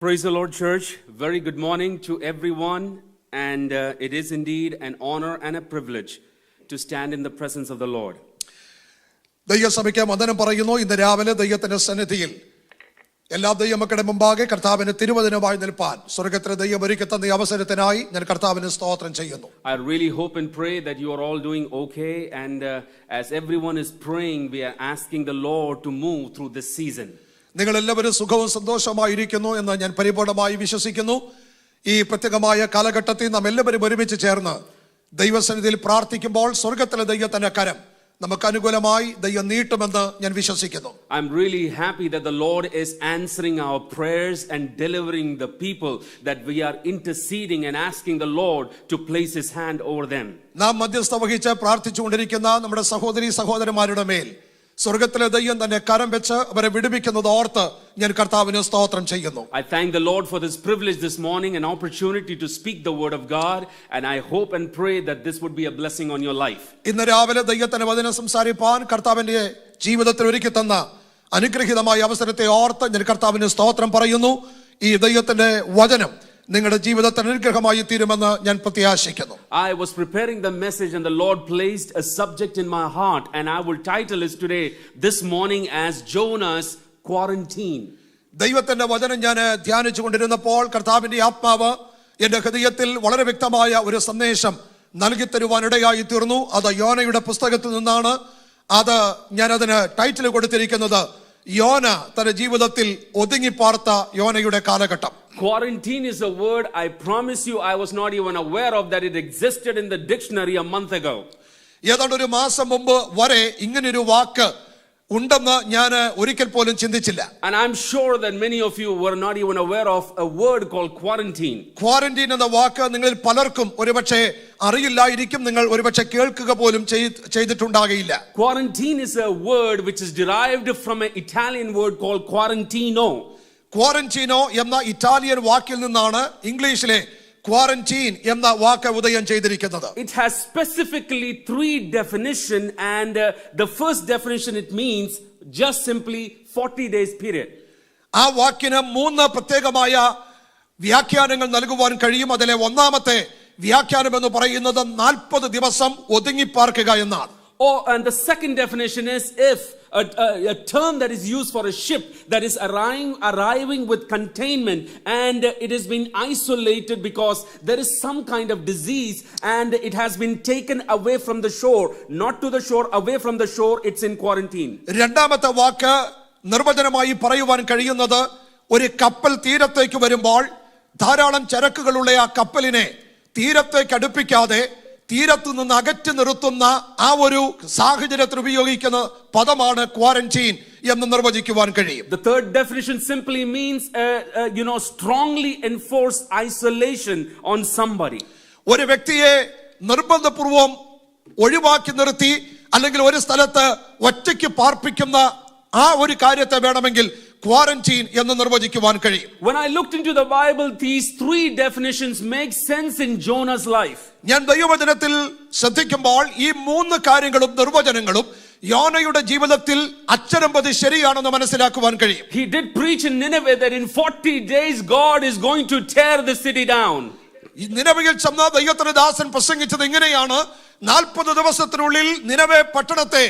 Praise the Lord, church. Very good morning to everyone. And it is indeed an honor and a privilege to stand in the presence of the Lord. ദൈവസഭയ്ക്ക് വന്ദനം പറയുന്നു. ഇന്ന് രാവിലെ ദൈവത്തിന്റെ സന്നിധിയിൽ എല്ലാ ദൈവമക്കളുടെ മുമ്പാകെ കർത്താവിന് തിരുവചനമായി നിൽപ്പാൻ സ്വർഗ്ഗത്തിലെ ദൈവം ഒരുക്കി തന്ന അവസരത്തിനായി ഞാൻ കർത്താവിന് സ്തോത്രം ചെയ്യുന്നു. I really hope and pray that you are all doing okay. And as everyone is praying, we are asking the Lord to move through this season. നിങ്ങൾ എല്ലാവരും സുഖവും സന്തോഷമായിരിക്കുന്നു എന്ന് ഞാൻ പരിപൂർണമായി വിശ്വസിക്കുന്നു. ഈ പ്രത്യേകമായ കാലഘട്ടത്തിൽ നാം എല്ലാവരും ഒരുമിച്ച് ചേർന്ന് ദൈവസന്നിധിയിൽ പ്രാർത്ഥിക്കുമ്പോൾ സ്വർഗ്ഗത്തിലെ ദൈവത്തിന്റെ കരം നമുക്ക് അനുകൂലമായി ദൈവം നീട്ടുമെന്ന് ഞാൻ വിശ്വസിക്കുന്നു. I'm really happy that the Lord is answering our prayers and delivering the people that we are interceding and asking the Lord to place his hand over them. നാം മധ്യസ്ഥ വഹിച്ച് പ്രാർത്ഥിച്ചുകൊണ്ടിരിക്കുന്ന നമ്മുടെ സഹോദരീ സഹോദരന്മാരുടെ മേൽ സ്വർഗ്ഗത്തിലെ ദൈവം തന്നെ കരം വെച്ച് അവരെ വിടുവിക്കുന്നത് ഓർത്ത് ഞാൻ കർത്താവിന് സ്തോത്രം ചെയ്യുന്നു. I thank the Lord for this privilege this morning, an opportunity to speak the word of God, and I hope and pray that this would be a blessing on your life. ഇന്ന് രാവിലെ ദൈവത്തിന്റെ വചനം സംസാരിപ്പാൻ കർത്താവിന്റെ ജീവിതത്തിൽ ഒരുക്കി തന്ന അനുഗ്രഹീതമായ അവസരത്തെ ഓർത്ത് ഞാൻ കർത്താവിന് സ്തോത്രം പറയുന്നു. ഈ ദൈവത്തിന്റെ വചനം നിങ്ങളുടെ ജീവിതത്തിന് അനുഗ്രഹമായി തീരുമെന്ന് ഞാൻ പ്രത്യാശിക്കുന്നു. I was preparing the message and the Lord placed a subject in my heart, and I will title it today this morning as Jonah's quarantine. ദൈവത്തിന്റെ വചനം ഞാൻ ധ്യാനിച്ചു കൊണ്ടിരുന്നപ്പോൾ കർത്താവിന്റെ ആത്മാവ് എന്റെ ഹൃദയത്തിൽ വളരെ വ്യക്തമായ ഒരു സന്ദേശം നൽകി തരുവാനിടയായി തീർന്നു. അത് യോനയുടെ പുസ്തകത്തിൽ നിന്നാണ്. അത് ഞാൻ അതിന് ടൈറ്റിൽ കൊടുത്തിരിക്കുന്നത് യോന തന്റെ ജീവിതത്തിൽ ഒതുങ്ങിപ്പാർത്ത യോനയുടെ കാലഘട്ടം. Quarantine is a word, I promise you, I was not even aware of that it existed in the dictionary a month ago. ഏതാണ്ട് ഒരു മാസം മുമ്പ് വരെ ഇങ്ങനൊരു വാക്ക് ഉണ്ടെന്ന് ഞാൻ ഒരിക്കൽ പോലും ചിന്തിച്ചില്ല. And I'm sure that many of you were not even aware of a word called quarantine. Quarantine എന്ന വാക്ക് നിങ്ങൾ പലർക്കും ഒരുപക്ഷെ അറിയില്ലായിരിക്കും. നിങ്ങൾ ഒരുപക്ഷെ കേൾക്കുക പോലും ചെയ്തിട്ടുണ്ടാകില്ല. Quarantine is a word which is derived from an Italian word called quarantino. ക്വാറന്റീനോ എന്ന ഇറ്റാലിയൻ വാക്കിൽ നിന്നാണ് ഇംഗ്ലീഷിലെ ക്വാറന്റീൻ എന്ന വാക്ക് ഉദയം ചെയ്തിരിക്കുന്നത്. It has specifically three definitions, and the first definition it means just simply 40 days period. ആ വാക്കിന് മൂന്ന് പ്രത്യേകമായ വ്യാഖ്യാനങ്ങൾ നൽകുവാൻ കഴിയും. അതിലെ ഒന്നാമത്തെ വ്യാഖ്യാനം എന്ന് പറയുന്നത് 40 ദിവസം ഒതുങ്ങിപ്പാർക്കുക എന്നാണ്. Oh, and the second definition is if a term that is used for a ship that is arriving with containment, and it has been isolated because there is some kind of disease and it has been taken away from the shore, not to the shore, away from the shore, it's in quarantine. രണ്ടാമത്തെ വാക്ക് നിർവചനമായി പറയുവാൻ കഴിയുന്നത് ഒരു കപ്പൽ തീരത്തേക്ക് വരുമ്പോൾ ധാരാളം ചരക്കുകളുള്ള ആ കപ്പലിനെ തീരത്തേക്ക് അടുപ്പിക്കാതെ തീരത്തു നിന്ന് അകറ്റി നിർത്തുന്ന ആ ഒരു സാഹചര്യത്തിൽ ഉപയോഗിക്കുന്ന പദമാണ് ക്വാറന്റീൻ എന്ന് നിർവചിക്കുവാൻ കഴിയും. The third definition simply means strongly enforced isolation on somebody. ഒരു വ്യക്തിയെ നിർബന്ധപൂർവം ഒഴിവാക്കി നിർത്തി അല്ലെങ്കിൽ ഒരു സ്ഥലത്ത് ഒറ്റയ്ക്ക് പാർപ്പിക്കുന്ന ആ ഒരു കാര്യത്തെ വേണമെങ്കിൽ ക്വാറന്റീൻ എന്ന് നിർവചിക്കുവാൻ കഴിയും. When I looked into the Bible, these three definitions make sense in Jonah's life. ഞാൻ ദൈവവചനത്തിൽ ശ്രദ്ധിക്കുമ്പോൾ ഈ മൂന്ന് കാര്യങ്ങളും നിർവചനങ്ങളും യോനയുടെ ജീവിതത്തിൽ അക്ഷരംപതി ശരിയാണെന്ന് മനസ്സിലാക്കുവാൻ കഴിയും. He did preach in Nineveh that in 40 days God is going to tear the city down. നിനവയിൽ ചെന്ന ദൈവത്തിന്റെ ദാസൻ പ്രസംഗിച്ചത് ഇങ്ങനെയാണ്: 40 ദിവസത്തിനുള്ളിൽ നിനവെ പട്ടണത്തെ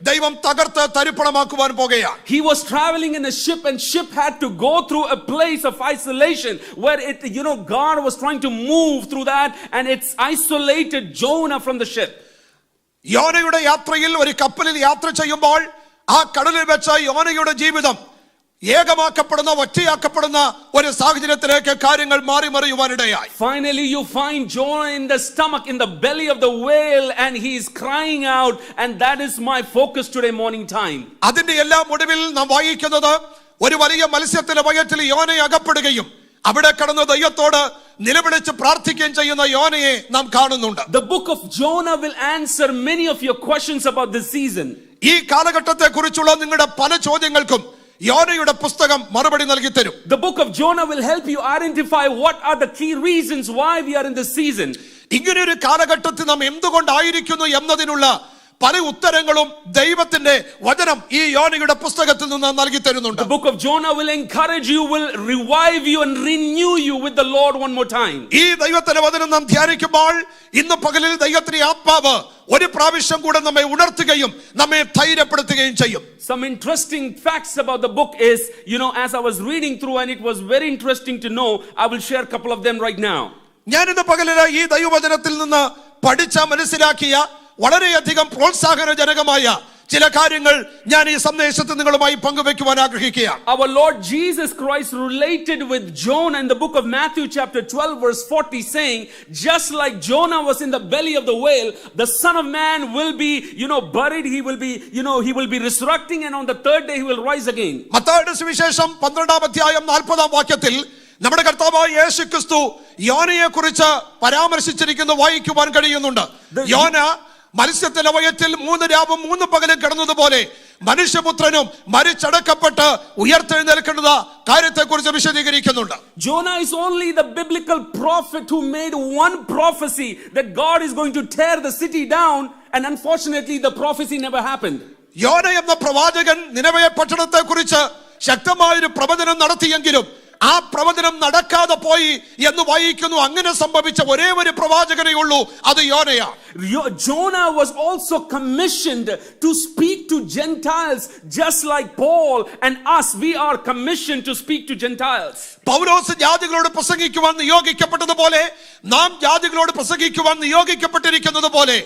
ദൈവം തകർത്ത് തരിപ്പണമാക്കുവാൻ പോകുകയാണ്. He was traveling in a ship, and ship had to go through a place of isolation where God was trying to move through that, and it's isolated Jonah from the ship. യോനയുടെ യാത്രയിൽ ഒരു കപ്പലിൽ യാത്ര ചെയ്യുമ്പോൾ ആ കടലിൽ വെച്ച് യോനയുടെ ജീവിതം ഏകമാക്കപ്പെടുന്ന ഒറ്റയാക്കപ്പെടുന്ന ഒരു സാഹചര്യത്തിലേക്ക് കാര്യങ്ങൾ മാറി മറിയുവാനിടയായി. Finally you find Jonah in the stomach, in the belly of the whale, and he is crying out, and that is my focus today morning time. അതിന്റെ എല്ലാം ഒടുവിൽ നാം വായിക്കുന്നത് ഒരു വലിയ മത്സ്യത്തിന്റെ വയറ്റിൽ യോന അകപ്പെടുകയും അവിടെ കടന്ന് ദൈവത്തോട് നിലവിളിച്ച് പ്രാർത്ഥിക്കുകയും ചെയ്യുന്ന യോനയെ നാം കാണുന്നുണ്ട്. The book of Jonah will answer many of your questions about this season. ഈ കാലഘട്ടത്തെ കുറിച്ചുള്ള നിങ്ങളുടെ പല ചോദ്യങ്ങൾക്കും യോനയുടെ പുസ്തകം മറുപടി നൽകി തരും. The book of Jonah will help you identify what are the key reasons why we are in this season. ഇങ്ങനെയൊരു കാലഘട്ടത്തിൽ നാം എന്തുകൊണ്ടായിരിക്കുന്നു എന്നതിനുള്ള പല ഉത്തരങ്ങളും ദൈവത്തിന്റെ വചനം ഈ യോനയുടെ പുസ്തകത്തിൽ നിന്ന് നൽകി തരുന്നുണ്ട്. The book of Jonah will encourage you, will revive you and renew you with the Lord one more time. ഈ ദൈവത്തിന്റെ വചനം നാം ധ്യാനിക്കുമ്പോൾ ഇന്ന് പകലിൽ ദൈവത്തിന്റെ ആത്മാവ് ഒരു പ്രാവശ്യം കൂടെ നമ്മെ ഉണർത്തുകയും നമ്മെ ധൈര്യപ്പെടുത്തുകയും ചെയ്യും. Some interesting facts about the book is, as I was reading through, and it was very interesting to know, I will share a couple of them right now. ഞാൻ ഇന്ന് പകലിൽ ഈ ദൈവവചനത്തിൽ നിന്ന് പഠിച്ച മനസ്സിലാക്കിയ വളരെയധികം പ്രോത്സാഹനജനകമായ ചില കാര്യങ്ങൾ ഞാൻ ഈ സന്ദേശത്തിൽ നിങ്ങളുമായി പങ്കുവെക്കുവാൻ ആഗ്രഹിക്കുകയാണ്. Our Lord Jesus Christ related with Jonah in the book of Matthew chapter 12 verse 40, saying, just like Jonah was in the belly of the whale, the Son of Man will be, buried. He will be, he will be resurrecting, and on the third day he will rise again. മത്തായിയുടെ സുവിശേഷം 12-ാം അധ്യായം 40-ാം വാക്യത്തിൽ നമ്മുടെ കർത്താവായ യേശുക്രിസ്തു യോനയെ കുറിച്ച് പരാമർശിച്ചിരിക്കുന്നത് വായിക്കുവാൻ കഴിയുന്നുണ്ട്. യോന മത്സ്യത്തിന്റെ വയറ്റിൽ 3 രാവും 3 പകലും കിടന്നതുപോലെ മനുഷ്യപുത്രനും മരിച്ചടക്കപ്പെട്ട് ഉയർത്തെഴുന്നേൽക്കുന്ന കാര്യത്തെക്കുറിച്ച് വിശദീകരിക്കുന്നുണ്ട്. Jonah is only the biblical prophet who made one prophecy that God is going to tear the city down, and unfortunately the prophecy never happened. യോന എന്ന പ്രവാചകൻ നിനവെ പട്ടണത്തെ കുറിച്ച് ശക്തമായൊരു പ്രവചനം നടത്തിയെങ്കിലും ആ പ്രവചനം നടക്കാതെ പോയി എന്ന് വായിക്കുന്നു. അങ്ങനെ സംഭവിച്ച ഒരേ ഒരു പ്രവാചകനേ ഉള്ളൂ, അത് യോനയാണ്. Jonah was also commissioned to speak to Gentiles, just like Paul and us. We are commissioned to speak to Gentiles. പൗലോസ് ജാതികളോട് പ്രസംഗിക്കുവാൻ നിയോഗിക്കപ്പെട്ടതുപോലെ നാം ജാതികളോട് പ്രസംഗിക്കുവാൻ നിയോഗിക്കപ്പെട്ടിരിക്കുന്നത് പോലെ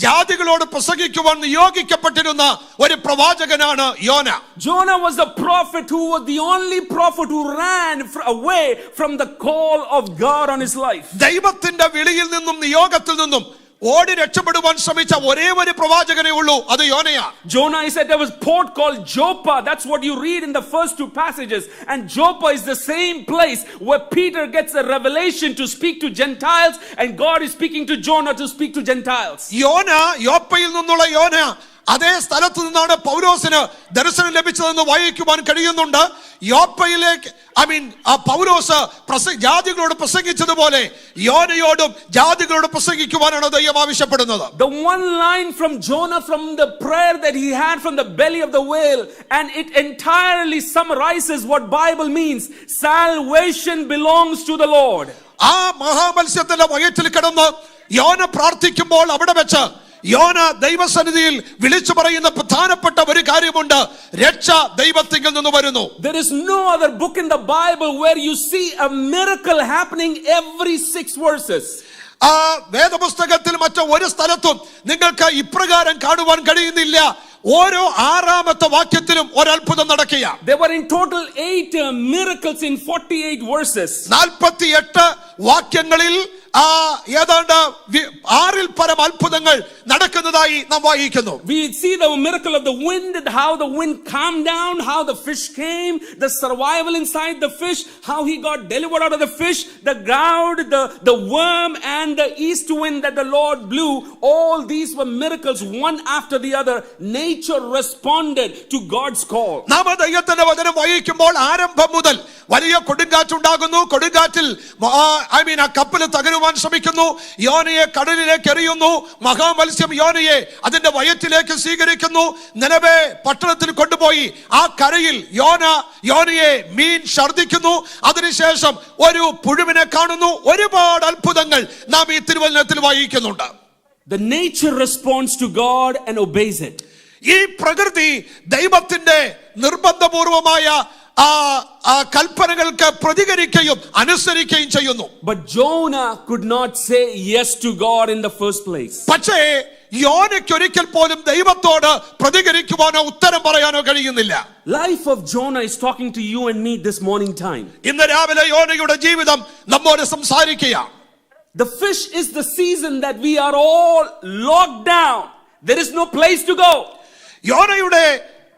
ജാതികളോട് പ്രസംഗിക്കുവാൻ നിയോഗിക്കപ്പെട്ടിരുന്ന ഒരു പ്രവാചകനാണ് യോന. Jonah was the prophet who was the only prophet who ran away from the call of God on his life. ദൈവത്തിന്റെ വിളിയിൽ നിന്നും നിയോഗത്തിൽ നിന്നും ഓടി രക്ഷപ്പെടുവാൻ ശ്രമിച്ച ഒരേ ഒരു പ്രവാചകനേ ഉള്ളൂ, അത് യോനയാണ്. Jonah is at a port called Joppa. That's what you read in the first 2 passages. And Joppa is the same place where Peter gets a revelation to speak to Gentiles, and God is speaking to Jonah to speak to Gentiles. യോന, യോപ്പയിൽ നിന്നുള്ള യോന അതേ സ്ഥലത്ത് നിന്നാണ് പൗലോസിന് ദർശനം ലഭിച്ചതെന്ന് വായിക്കുവാൻ കഴിയുന്നുണ്ട്. യോപ്പയിലേക്ക് പൗലോസ് ജാതികളോട് പ്രസംഗിച്ചതുപോലെ യോനയോടും ജാതികളോട് പ്രസംഗിക്കുവാനാണ് ദൈവം ആവശ്യപ്പെടുന്നത്. The one line from Jonah, from the prayer that he had from the belly of the whale, and it entirely summarizes what Bible means. Salvation belongs to the Lord. ആ മഹാമത്സ്യത്തിന്റെ വയറ്റിൽ കിടന്ന് യോന പ്രാർത്ഥിക്കുമ്പോൾ അവിടെ വെച്ച് യോന ദൈവസന്നിധിയിൽ വിളിച്ചു പറയുന്ന പ്രധാനപ്പെട്ട ഒരു കാര്യമുണ്ട്, രക്ഷ ദൈവത്തിൽ നിന്ന് വരുന്നു. There is no other book in the Bible where you see a miracle happening every 6 verses. ആ വേദപുസ്തകത്തിൽ മറ്റൊരു സ്ഥലത്തും നിങ്ങൾക്ക് ഇപ്രകാരം കാണുവാൻ കഴിയുന്നില്ല. ഓരോ 6ാമത്തെ വാക്യത്തിലും ഒരു അത്ഭുതം നടക്കുക. There were in total 8 miracles in 48 verses. 48 വാക്യങ്ങളിൽ ഏതാണ്ട് 6ൽ പരം അത്ഭുതങ്ങൾ നടക്കുന്നതായി നാം വായിക്കുന്നു. We see the miracle of the wind, how the wind calmed down, how the fish came, the survival inside the fish, how he got delivered out of the fish, the drought, the worm, and the east wind that the Lord blew. All these were miracles, one after the other. Nature responded to God's call. നാം ദൈവത്തിന്റെ വചനം വായിക്കുമ്പോൾ ആരംഭം മുതൽ വലിയ കൊടുങ്കാറ്റുണ്ടാകുന്നു. കൊടുങ്കാറ്റിൽ ആ കപ്പൽ തകരുവാൻ ശ്രമിക്കുന്നു. യോനയെ കടലിലേക്ക് എറിയുന്നു. മഹാമത്സ്യം യോനയെ അതിന്റെ വയറ്റിലേക്ക് സ്വീകരിക്കുന്നു. നിനവെ പട്ടണത്തിൽ കൊണ്ടുപോയി ആ കരയിൽ യോനയെ മീൻ ഛർദ്ദിക്കുന്നു. അതിനുശേഷം ഒരു പുഴുവിനെ കാണുന്നു. ഒരുപാട് അത്ഭുതങ്ങൾ നാം ഈ തിരുവചനത്തിൽ വായിക്കുന്നുണ്ട്. The nature responds to God and obeys it. ഈ പ്രകൃതി ദൈവത്തിന്റെ നിർബന്ധപൂർവമായ കൽപ്പനകൾക്ക് പ്രതികരിക്കുകയും അനുസരിക്കുകയും ചെയ്യുന്നു. But Jonah could not say yes to God in the first place. പക്ഷേ യോനയ്ക്ക് ഒരിക്കൽ പോലും ദൈവത്തോട് പ്രതികരിക്കുവാനോ ഉത്തരം പറയാനോ കഴിയുന്നില്ല. Life of Jonah is talking to you and me this morning time. ഇന്ന് രാവിലെ യോനയുടെ ജീവിതം നമ്മോട് സംസാരിക്കുക. The fish is the season that we are all locked down. There is no place to go. യോനയുടെ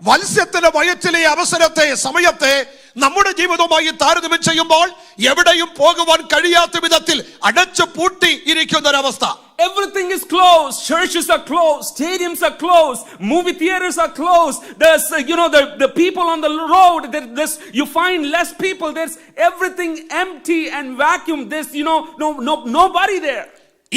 മത്സ്യത്തിന്റെ വയറ്റിലെ അവസരത്തെ, സമയത്തെ നമ്മുടെ ജീവിതവുമായി താരതമ്യം ചെയ്യുമ്പോൾ എവിടെയും പോകുവാൻ കഴിയാത്ത വിധത്തിൽ അടച്ചു പൂട്ടി ഇരിക്കുന്ന ഒരവസ്ഥ. Everything is closed. Churches are closed. Stadiums are closed. Movie theaters are closed. There's, the people on the road. You find less people. There's everything empty and vacuum. There's, nobody there.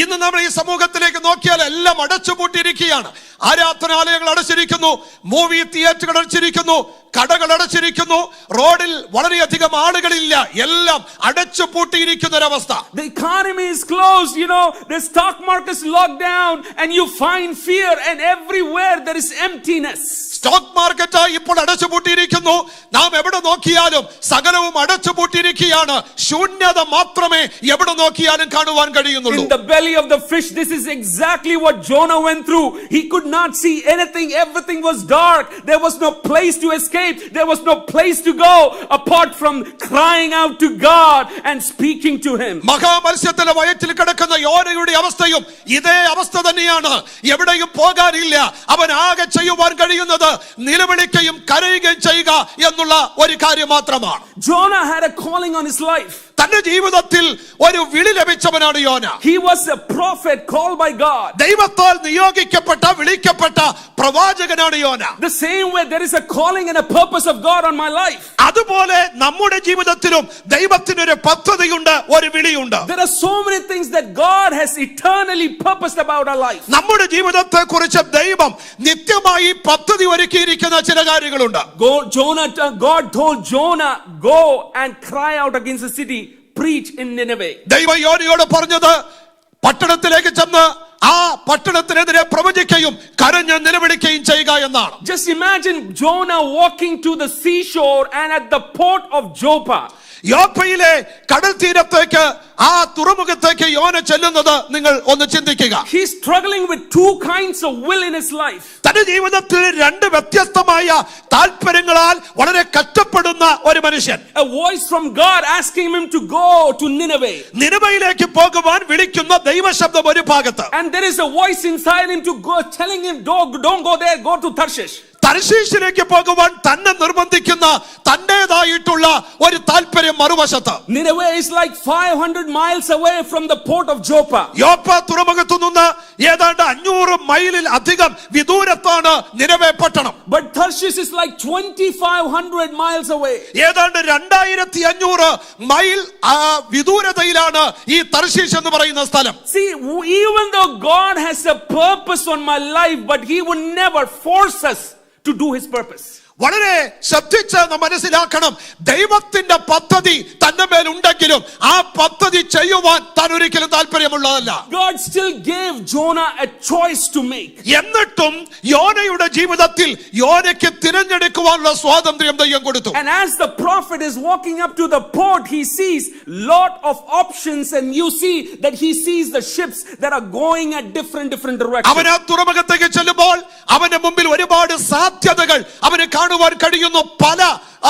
ഇന്ന് നമ്മൾ ഈ സമൂഹത്തിലേക്ക് നോക്കിയാൽ എല്ലാം അടച്ചുപൂട്ടിയിരിക്കുകയാണ്. ആരാധനാലയങ്ങൾ അടച്ചിരിക്കുന്നു, movie തിയേറ്ററുകൾ അടച്ചിരിക്കുന്നു, കടകൾ അടച്ചിരിക്കുന്നു, റോഡിൽ വളരെയധികം ആളുകളില്ല, എല്ലാം അടച്ചുപൂട്ടിയിരിക്കുന്ന ഒരവസ്ഥ. The economy is closed, the stock market is locked down and you find fear and everywhere there is emptiness. Stock market ഇപ്പോൾ അടച്ചുപൂട്ടിയിരിക്കുന്നു. നാം എവിടെ നോക്കിയാലും സകലവും അടച്ചുപൂട്ടിയിരിക്കുകയാണ്. ശൂന്യത മാത്രമേ എവിടെ നോക്കിയാലും കാണുവാൻ കഴിയുന്നുള്ളൂ. In the belly of the fish, this is exactly what Jonah went through. He could not see anything. Everything was dark. There was no place to escape. There was no place to go apart from crying out to God and speaking to him. മഹാമത്സ്യത്തിന്റെ വയറ്റിൽ കിടക്കുന്ന യോനയുടെ അവസ്ഥയും ഇതേ അവസ്ഥ തന്നെയാണ്. എവിടെയും പോകാനില്ല. അവൻ ആകെ ചെയ്യുവാൻ കഴിയുന്നത് നിലവിളിക്കുകയും കരയുകയും ചെയ്യുക എന്നുള്ള ഒരു കാര്യം മാത്രമാണ്. Jonah had a calling on his life. തന്റെ ജീവിതത്തിൽ ഒരു വിളി ലഭിച്ചവനാണ് യോന. He was a prophet called by God. ദൈവത്താൽ നിയോഗിക്കപ്പെട്ട വിളിക്കപ്പെട്ട പ്രവാചകനാണ് യോന. The same way there is a calling and a purpose of God on my life. അതുപോലെ നമ്മുടെ ജീവിതത്തിലും ദൈവത്തിന് ഒരു പദ്ധതിയുണ്ട്, ഒരു വിളിയുണ്ട്. There are so many things that God has eternally purposed about our life. നമ്മുടെ ജീവിതത്തെ കുറിച്ച് ദൈവം നിത്യമായി പദ്ധതി ഒരുക്കിയിരിക്കുന്ന ചില കാര്യങ്ങളുണ്ട്. God told Jonah, go and cry out against the city, preach in Nineveh. ദൈവം യോനയോട് പറഞ്ഞത് പട്ടണത്തിലേക്ക് ചെന്ന് ആ പട്ടണത്തിനെതിരെ പ്രവചിക്കുകയും കരഞ്ഞ് നിലവിളിക്കുകയും ചെയ്യുക എന്നാണ്. Just imagine Jonah walking to the seashore and at the port of Joppa. യോപ്പയിലെ കടൽ തീരത്തേക്ക് ആ തുറമുഖത്തേക്ക് യോന ചെല്ലുന്നത് നിങ്ങൾ ഒന്ന് ചിന്തിക്കുക. He is struggling with two kinds of will in his life. തന്റെ ജീവിതത്തിൽ രണ്ട് വ്യത്യസ്തമായ താല്പര്യങ്ങളാൽ വളരെ കഷ്ടപ്പെടുന്ന ഒരു മനുഷ്യൻ. A voice from God asking him to go to Nineveh. നിനവയിലേക്ക് പോകുവാൻ വിളിക്കുന്ന ദൈവശബ്ദം ഒരു ഭാഗത്ത്. And there is a voice inside him to go, telling him, don't go there, go to Tarshish. തർശീശിലേക്ക് പോകുവാൻ തന്നെ നിർബന്ധിക്കുന്ന തന്റേതായിട്ടുള്ള ഒരു താല്പര്യം മറുവശത്ത്. Nineveh is like 500 miles away from the port of Joppa. യോപ്പ തുറമുഖത്തു നിന്ന് ഏതാണ്ട് 500 മൈലിൽ അധികം വിദൂരത്താണ് നിനവെ പട്ടണം. But Tarshish is like 2500 miles away. ഏതാണ്ട് 2500 മൈൽ വിദൂരതയിലാണ് ഈ തർശീശ് എന്ന് പറയുന്ന സ്ഥലം. See, even though God has a purpose on my life, but he would never force us to do his purpose. വളരെ ശ്രദ്ധിച്ച് നാം മനസ്സിലാക്കണം, ദൈവത്തിന്റെ പദ്ധതി തന്റെ മേൽ ഉണ്ടെങ്കിലും ആ പദ്ധതി ചെയ്യുവാൻ താൻ ഒരിക്കലും താല്പര്യമുള്ളതല്ല. God still gave Jonah a choice to make. എന്നിട്ടും യോനയുടെ ജീവിതത്തിൽ യോനയ്ക്ക് തിരഞ്ഞെടുക്കുവാനുള്ള സ്വാതന്ത്ര്യം ദൈവം കൊടുത്തു. And as the prophet is walking up to the port, he sees lot of options, and you see that he sees the ships that are going at different directions. അവൻ ആ തുറമുഖത്തേക്ക് ചെല്ലുമ്പോൾ അവന്റെ മുമ്പിൽ ഒരുപാട് സാധ്യതകൾ അവന് കാണുവാൻ കഴിയുന്നു. പല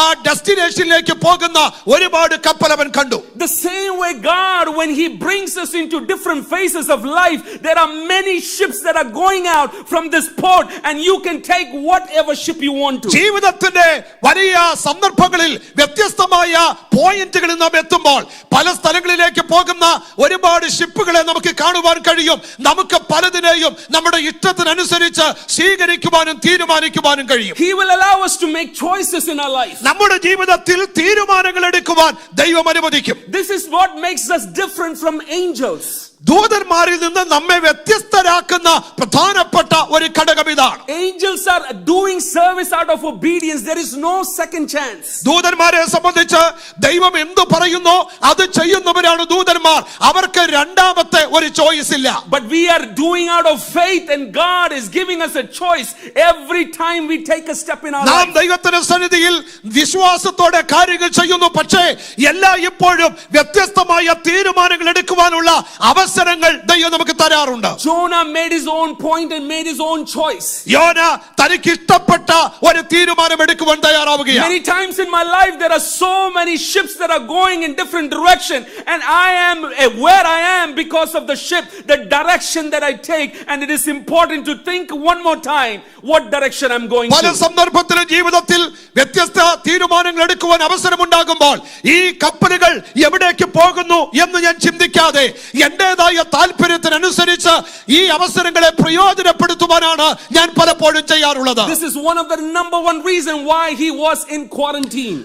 ആ ഡെസ്റ്റിനേഷനിലേക്ക് പോകുന്ന ഒരുപാട് കപ്പൽ അവൻ കണ്ടു. The same way God, when he brings us into different phases of life, there are many ships that are going out from this port, and you can take whatever ship you want to. ജീവിതത്തിന്റെ വലിയ സന്ദർഭങ്ങളിൽ വ്യത്യസ്തമായ പോയിന്റുകളിൽ നാം എത്തുമ്പോൾ പല സ്ഥലങ്ങളിലേക്ക് പോകുന്ന ഒരുപാട് ഷിപ്പുകളെ നമുക്ക് കാണുവാൻ കഴിയും. നമുക്ക് പലതിനെയും നമ്മുടെ ഇഷ്ടത്തിനനുസരിച്ച് സ്വീകരിക്കുവാനും തീരുമാനിക്കുവാനും കഴിയും. He will allow us to make choices in our life. നമ്മുടെ ജീവിതത്തിൽ തീരുമാനങ്ങൾ എടുക്കുവാൻ ദൈവം അനുവദിക്കും. This is what makes us different from angels. ദൂതന്മാരിൽ നിന്ന് നമ്മെ വ്യത്യസ്തരാക്കുന്ന പ്രധാനപ്പെട്ട ഒരു ഘടകം ഇതാണ്. Angels are doing service out of obedience. There is no second chance. ദൂതന്മാരെ സംബന്ധിച്ച് ദൈവം എന്തു പറയുന്നോ അത് ചെയ്യുന്നവരാണ് ദൂതന്മാർ. അവർക്ക് രണ്ടാമത്തെ ഒരു ചോയ്സ് ഇല്ല. But we are doing out of faith, and God is giving us a choice every time we take a step in our life. നാം ദൈവത്തിന്റെ സന്നിധിയിൽ വിശ്വാസത്തോടെ കാര്യങ്ങൾ ചെയ്യുന്നു. പക്ഷേ എല്ലാ ഇപ്പോഴും വ്യത്യസ്തമായ തീരുമാനങ്ങൾ എടുക്കുവാനുള്ള അവസരങ്ങൾ ദൈവം നമുക്ക് തരാറുണ്ട്. Jonah made his own point and made his own choice. യോന തനിക്ക് ഇഷ്ടപ്പെട്ട ഒരു തീരുമാനം എടുക്കുവാൻ തയ്യാറാവുകയാണ്. Many times in my life there are so many ships that are going in different direction, and I am where I am because of the ship, the direction that I take, and it is important to think one more time what direction I'm going to. പല സന്ദർഭത്തിലും ജീവിതത്തിൽ വ്യത്യസ്ത തീരുമാനങ്ങൾ എടുക്കുവാൻ അവസരമുണ്ടാകുമ്പോൾ ഈ കപ്പലുകൾ എവിടേക്ക് പോകുന്നു എന്ന് ഞാൻ ചിന്തിക്കാതെ എന്റേതായ താല്പര്യത്തിനനുസരിച്ച് ഈ അവസരങ്ങളെ പ്രയോജനപ്പെടുത്തുവാനാണ് ഞാൻ പലപ്പോഴും ചെയ്യാറുള്ളത്. This is one of the number one reason why he was in quarantine.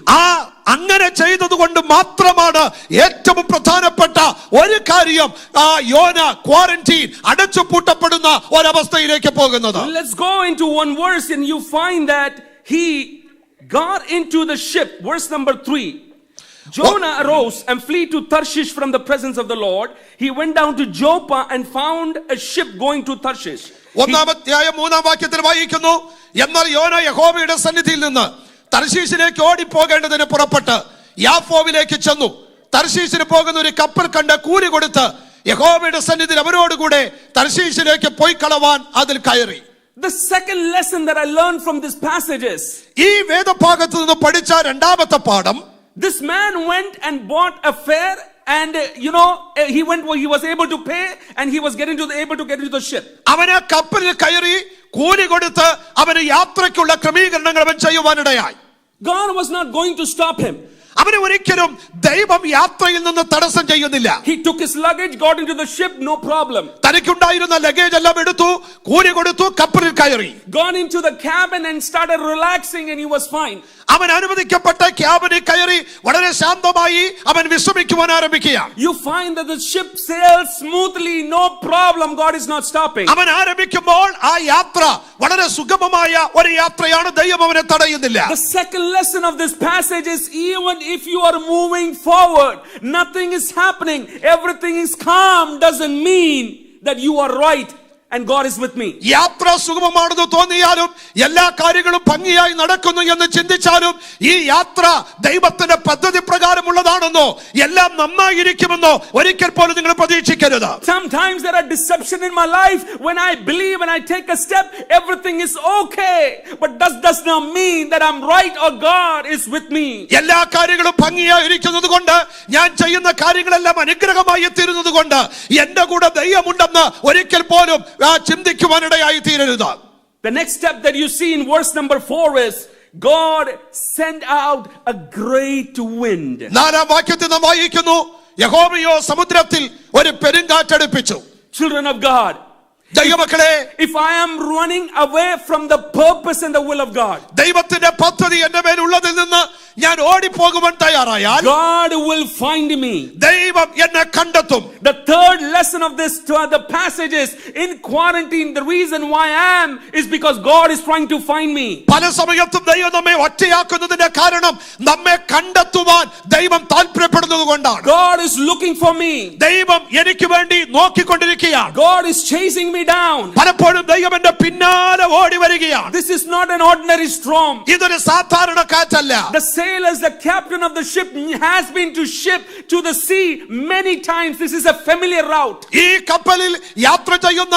അങ്ങനെ ചെയ്തതുകൊണ്ട് മാത്രമാണ് ഏറ്റവും പ്രധാനപ്പെട്ട ഒരു കാര്യം, യോന ക്വാറന്റീൻ, അടച്ചുപൂട്ടപ്പെടുന്ന ഒരവസ്ഥയിലേക്ക് പോകുന്നത്. Let's go into one verse and you find that he got into the ship. Verse number 3. Jonah arose and flee to Tarshish from the presence of the Lord. He went down to Joppa and found a ship going to Tarshish. ഒന്നാം അധ്യായം 3-ാം വാക്യത്തിൽ വായിക്കുന്നു, എന്നാൽ യോന യഹോവയുടെ സന്നിധിയിൽ നിന്ന് തർശീശിലേക്ക് ഓടിപ്പോകേണ്ടതിന് പുറപ്പെട്ട് യാഫോവിലേക്ക് ചെന്നു. തർശീശിന് പോകുന്ന ഒരു കപ്പൽ കണ്ട് കൂലി കൊടുത്ത് യഹോവയുടെ സന്നിധിയിൽ അവരോടുകൂടെ തർശീശിലേക്ക് പോയി കളവാൻ അതിൽ കയറി. The second lesson that I learned from this passage is, ഈ വേദഭാഗത്ത് നിന്ന് പഠിച്ച രണ്ടാമത്തെ പാഠം, this man went and bought a fare and he was able to pay and he was able to get into the ship. അവന് കപ്പലിൽ കയറി കൂലി കൊടുത്ത് അവന് യാത്രയ്ക്കുള്ള ക്രമീകരണങ്ങൾ അവൻ ചെയ്യുവാനിടയായി. God was not going to stop him. അവന് ഒരിക്കലും ദൈവം യാത്രയിൽ നിന്ന് തടസ്സം ചെയ്യുന്നില്ല. He took his luggage, got into the ship, no problem. തനിക്കുണ്ടായിരുന്ന ലഗേജ് എല്ലാം എടുത്തു, കൂലി കൊടുത്തു, കപ്പലിൽ കയറി. Gone into the cabin and started relaxing and he was fine. അവൻ അനുവദിക്കപ്പെട്ട ക്യാബിനിൽ കയറി വളരെ ശാന്തമായി അവൻ വിശ്രമിക്കുവാൻ ആരംഭിക്കുകയാണ്. You find that the ship sails smoothly, no problem. God is not stopping. അവൻ ആരംഭിക്കുമ്പോൾ ആ യാത്ര വളരെ സുഗമമായ ഒരു യാത്രയാണ്, ദൈവം അവനെ തടയുന്നില്ല. The second lesson of this passage is, even if you are moving forward, nothing is happening, everything is calm, doesn't mean that you are right and God is with me. യാത്ര സുഗമമാണെന്ന് തോന്നിയാലും എല്ലാ കാര്യങ്ങളും ഭംഗിയായി നടക്കുന്നു എന്ന് ചിന്തിച്ചാലും ഈ യാത്ര ദൈവത്തിന്റെ പദ്ധതി പ്രകാരമുള്ളതാണെന്നോ എല്ലാം നന്നായിരിക്കുമെന്നോ ഒരിക്കൽ പോലും നിങ്ങൾ പ്രതീക്ഷിക്കരുത്. Sometimes there are deception in my life. When I believe and I take a step, everything is okay, but does not mean that I'm right or God is with me. എല്ലാ കാര്യങ്ങളും ഭംഗിയായിരിക്കുന്നത് കൊണ്ട്, ഞാൻ ചെയ്യുന്ന കാര്യങ്ങളെല്ലാം അനുഗ്രഹമായി തീരുന്നത് കൊണ്ട് എന്റെ കൂടെ ദൈവമുണ്ടെന്ന് ഒരിക്കൽ പോലും ചിന്തിക്കുവാനിടയായി തീരരുത്. The next step that you see in verse number 4 is, God sent out a great wind. 4-ാം വാക്യത്തിൽ നാം വായിക്കുന്നു, യഹോവയോ സമുദ്രത്തിൽ ഒരു പെരുങ്കാറ്റടിപ്പിച്ചു. Children of God, ദൈവമക്കളെ, if I am running away from the purpose and the will of God, ദൈവത്തിന്റെ പദ്ധതി എന്റെ മേലുള്ളതിൽ നിന്ന് ഞാൻ ഓടിപ്പോകുവാൻ തയ്യാറായാൽ, God will find me. ദൈവം എന്നെ കണ്ടെത്തും. The third lesson of this the passage is, in quarantine, the reason why I am is because God is trying to find me. പല സമയത്തും ദൈവം നമ്മെ ഒറ്റയാക്കുന്നതിന്റെ കാരണം നമ്മെ കണ്ടെത്തുവാൻ ദൈവം താല്പര്യപ്പെടുന്നത് കൊണ്ടാണ്. God is looking for me. ദൈവം എനിക്ക് വേണ്ടി നോക്കിക്കൊണ്ടിരിക്കുകയാണ്. God is chasing me down. പലപ്പോഴും ദൈവം എന്റെ പിന്നാലെ ഓടി വരികയാണ്. This is not an ordinary storm. ഇതൊരു സാധാരണ കാറ്റല്ല. The sailors, the captain of the ship has been to ship to the sea many times. This is a familiar route. ഈ കപ്പലിൽ യാത്ര ചെയ്യുന്ന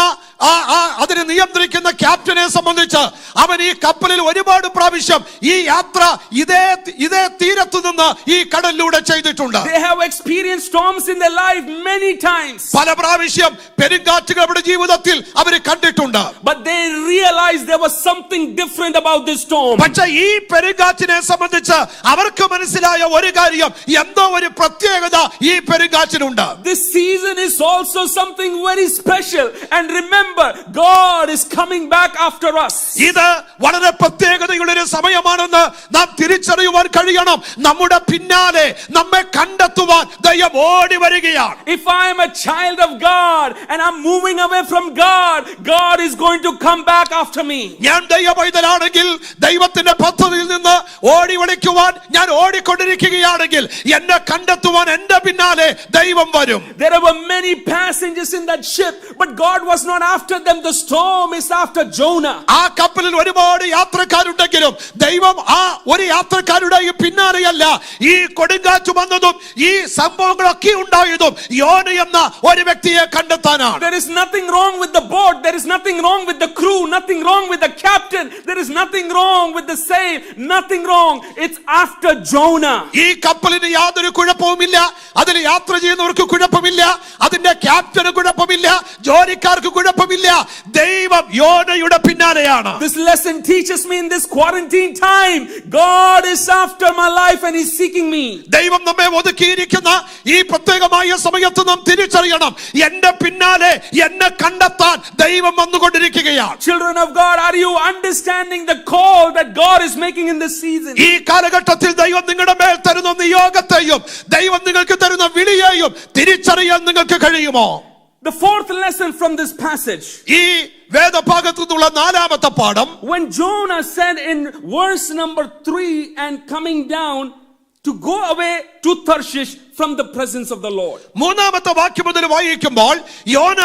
അതിനെ നിയന്ത്രിക്കുന്ന ക്യാപ്റ്റനെ സംബന്ധിച്ച് അവൻ ഈ കപ്പലിൽ ഒരുപാട് പ്രാവശ്യം ഈ യാത്ര ഇതേ തീരത്തു നിന്ന് ഈ കടലിലൂടെ ചെയ്തിട്ടുണ്ട്. They have experienced storms in their life many times. പല പ്രാവശ്യം പെരുങ്കാറ്റുകൾ അവരുടെ ജീവിതത്തിൽ അവർ കണ്ടിട്ടുണ്ട്. But they realized there was something different about this storm. പക്ഷേ ഈ പെരുങ്കാറ്റിനെ സംബന്ധിച്ച് അവർക്ക് മനസ്സിലായ ഒരു കാര്യം, എന്തോ ഒരു പ്രത്യേകത ഈ പെരുങ്കാറ്റിനുണ്ട്. This season is also something very special, and remember, God is coming back after us. ഇത് വളരെ പ്രത്യേകതയുള്ള ഒരു സമയമാണെന്ന് നാം തിരിച്ചറിയുവാൻ കഴിയണം. നമ്മുടെ പിന്നാലെ നമ്മെ കണ്ടെത്തുവാൻ ദൈവം ഓടി വരികയാണ്. If I am a child of God and I'm moving away from God, God is going to come back after me. ഞാൻ ദൈവ പൈതലാണെങ്കിൽ ദൈവത്തിന്റെ പദ്ധതിയിൽ നിന്ന് ഓടി ഒളിക്കുവാൻ ഞാൻ ഓടിക്കൊണ്ടിരിക്കുകയാണെങ്കിൽ എന്നെ കണ്ടെത്തുവാൻ എന്റെ പിന്നാലെ ദൈവം വരും. There were many passengers in that ship, but God was not after them. The storm is after Jonah. ആ കപ്പലിൽ ഒരുപാട് യാത്രക്കാരുണ്ടെങ്കിലും ദൈവം ആ ഒരു യാത്രക്കാരുടെ പിന്നാലെയല്ല. ഈ കൊടുങ്കാറ്റ് വന്നതും ഈ സംഭവങ്ങളൊക്കെ ഉണ്ടായതും യോന എന്ന ഒരു വ്യക്തിയെ കണ്ടെത്താനാണ്. There is nothing wrong with the boat. There is nothing wrong with the crew. Nothing wrong with the captain. There is nothing wrong with the sail. Nothing wrong. It's after Jonah. ഈ കപ്പലിന് യാതൊരു കുഴപ്പവുമില്ല, അതിൽ യാത്ര ചെയ്യുന്നവർക്ക് കുഴപ്പമില്ല, അതിന്റെ captain കുഴപ്പമില്ല, ജോലിക്കാർക്ക് കുഴപ്പമില്ല. ദൈവം യോനയുടെ പിന്നാലെയാണ്. This lesson teaches me in this quarantine time, God is after my life and he's seeking me. ദൈവം നമ്മെ ഒതുക്കിയിരിക്കുന്ന ഈ പ്രത്യേകമായ സമയത്ത് നാം തിരിച്ചറിയണം, എന്റെ പിന്നാലെ എന്നെ കണ്ടെത്താൻ ദൈവം വന്നുകൊണ്ടിരിക്കുകയാണ്. Children of God, are you understanding the call that God is making in this season? ഈ കാലഘട്ടത്തിൽ ദൈവം നിങ്ങളുടെ മേൽ തരുന്ന നിയോഗത്തെയും ദൈവം നിങ്ങൾക്ക് തരുന്ന വിളിയെയും തിരിച്ചറിയാൻ നിങ്ങൾക്ക് കഴിയുമോ? The fourth lesson from this passage, ഈ വേദഭാഗത്തു നിന്നുള്ള നാലാമത്തെ പാഠം, when Jonah said in verse number 3 and coming down to go away to Tarshish from the presence of the Lord. മൂന്നാമത്തെ വാക്യം മുതൽ വായിക്കുമ്പോൾ യോന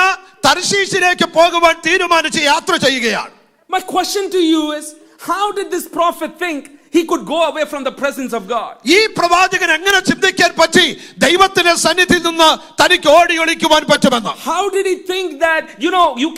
തർശീശിലേക്ക് പോകുവാൻ തീരുമാനിച്ച് യാത്ര ചെയ്യുകയാണ്. My question to you is, how did this prophet think he could go away from the presence of God? ഈ പ്രവാചകൻ എങ്ങനെ ചിന്തിക്കാൻ പറ്റി ദൈവത്തിന്റെ സന്നിധിയിൽ നിന്ന് തനിക്ക് ഓടി ഒളിക്കുവാൻ പറ്റുമെന്ന്? How did he think that you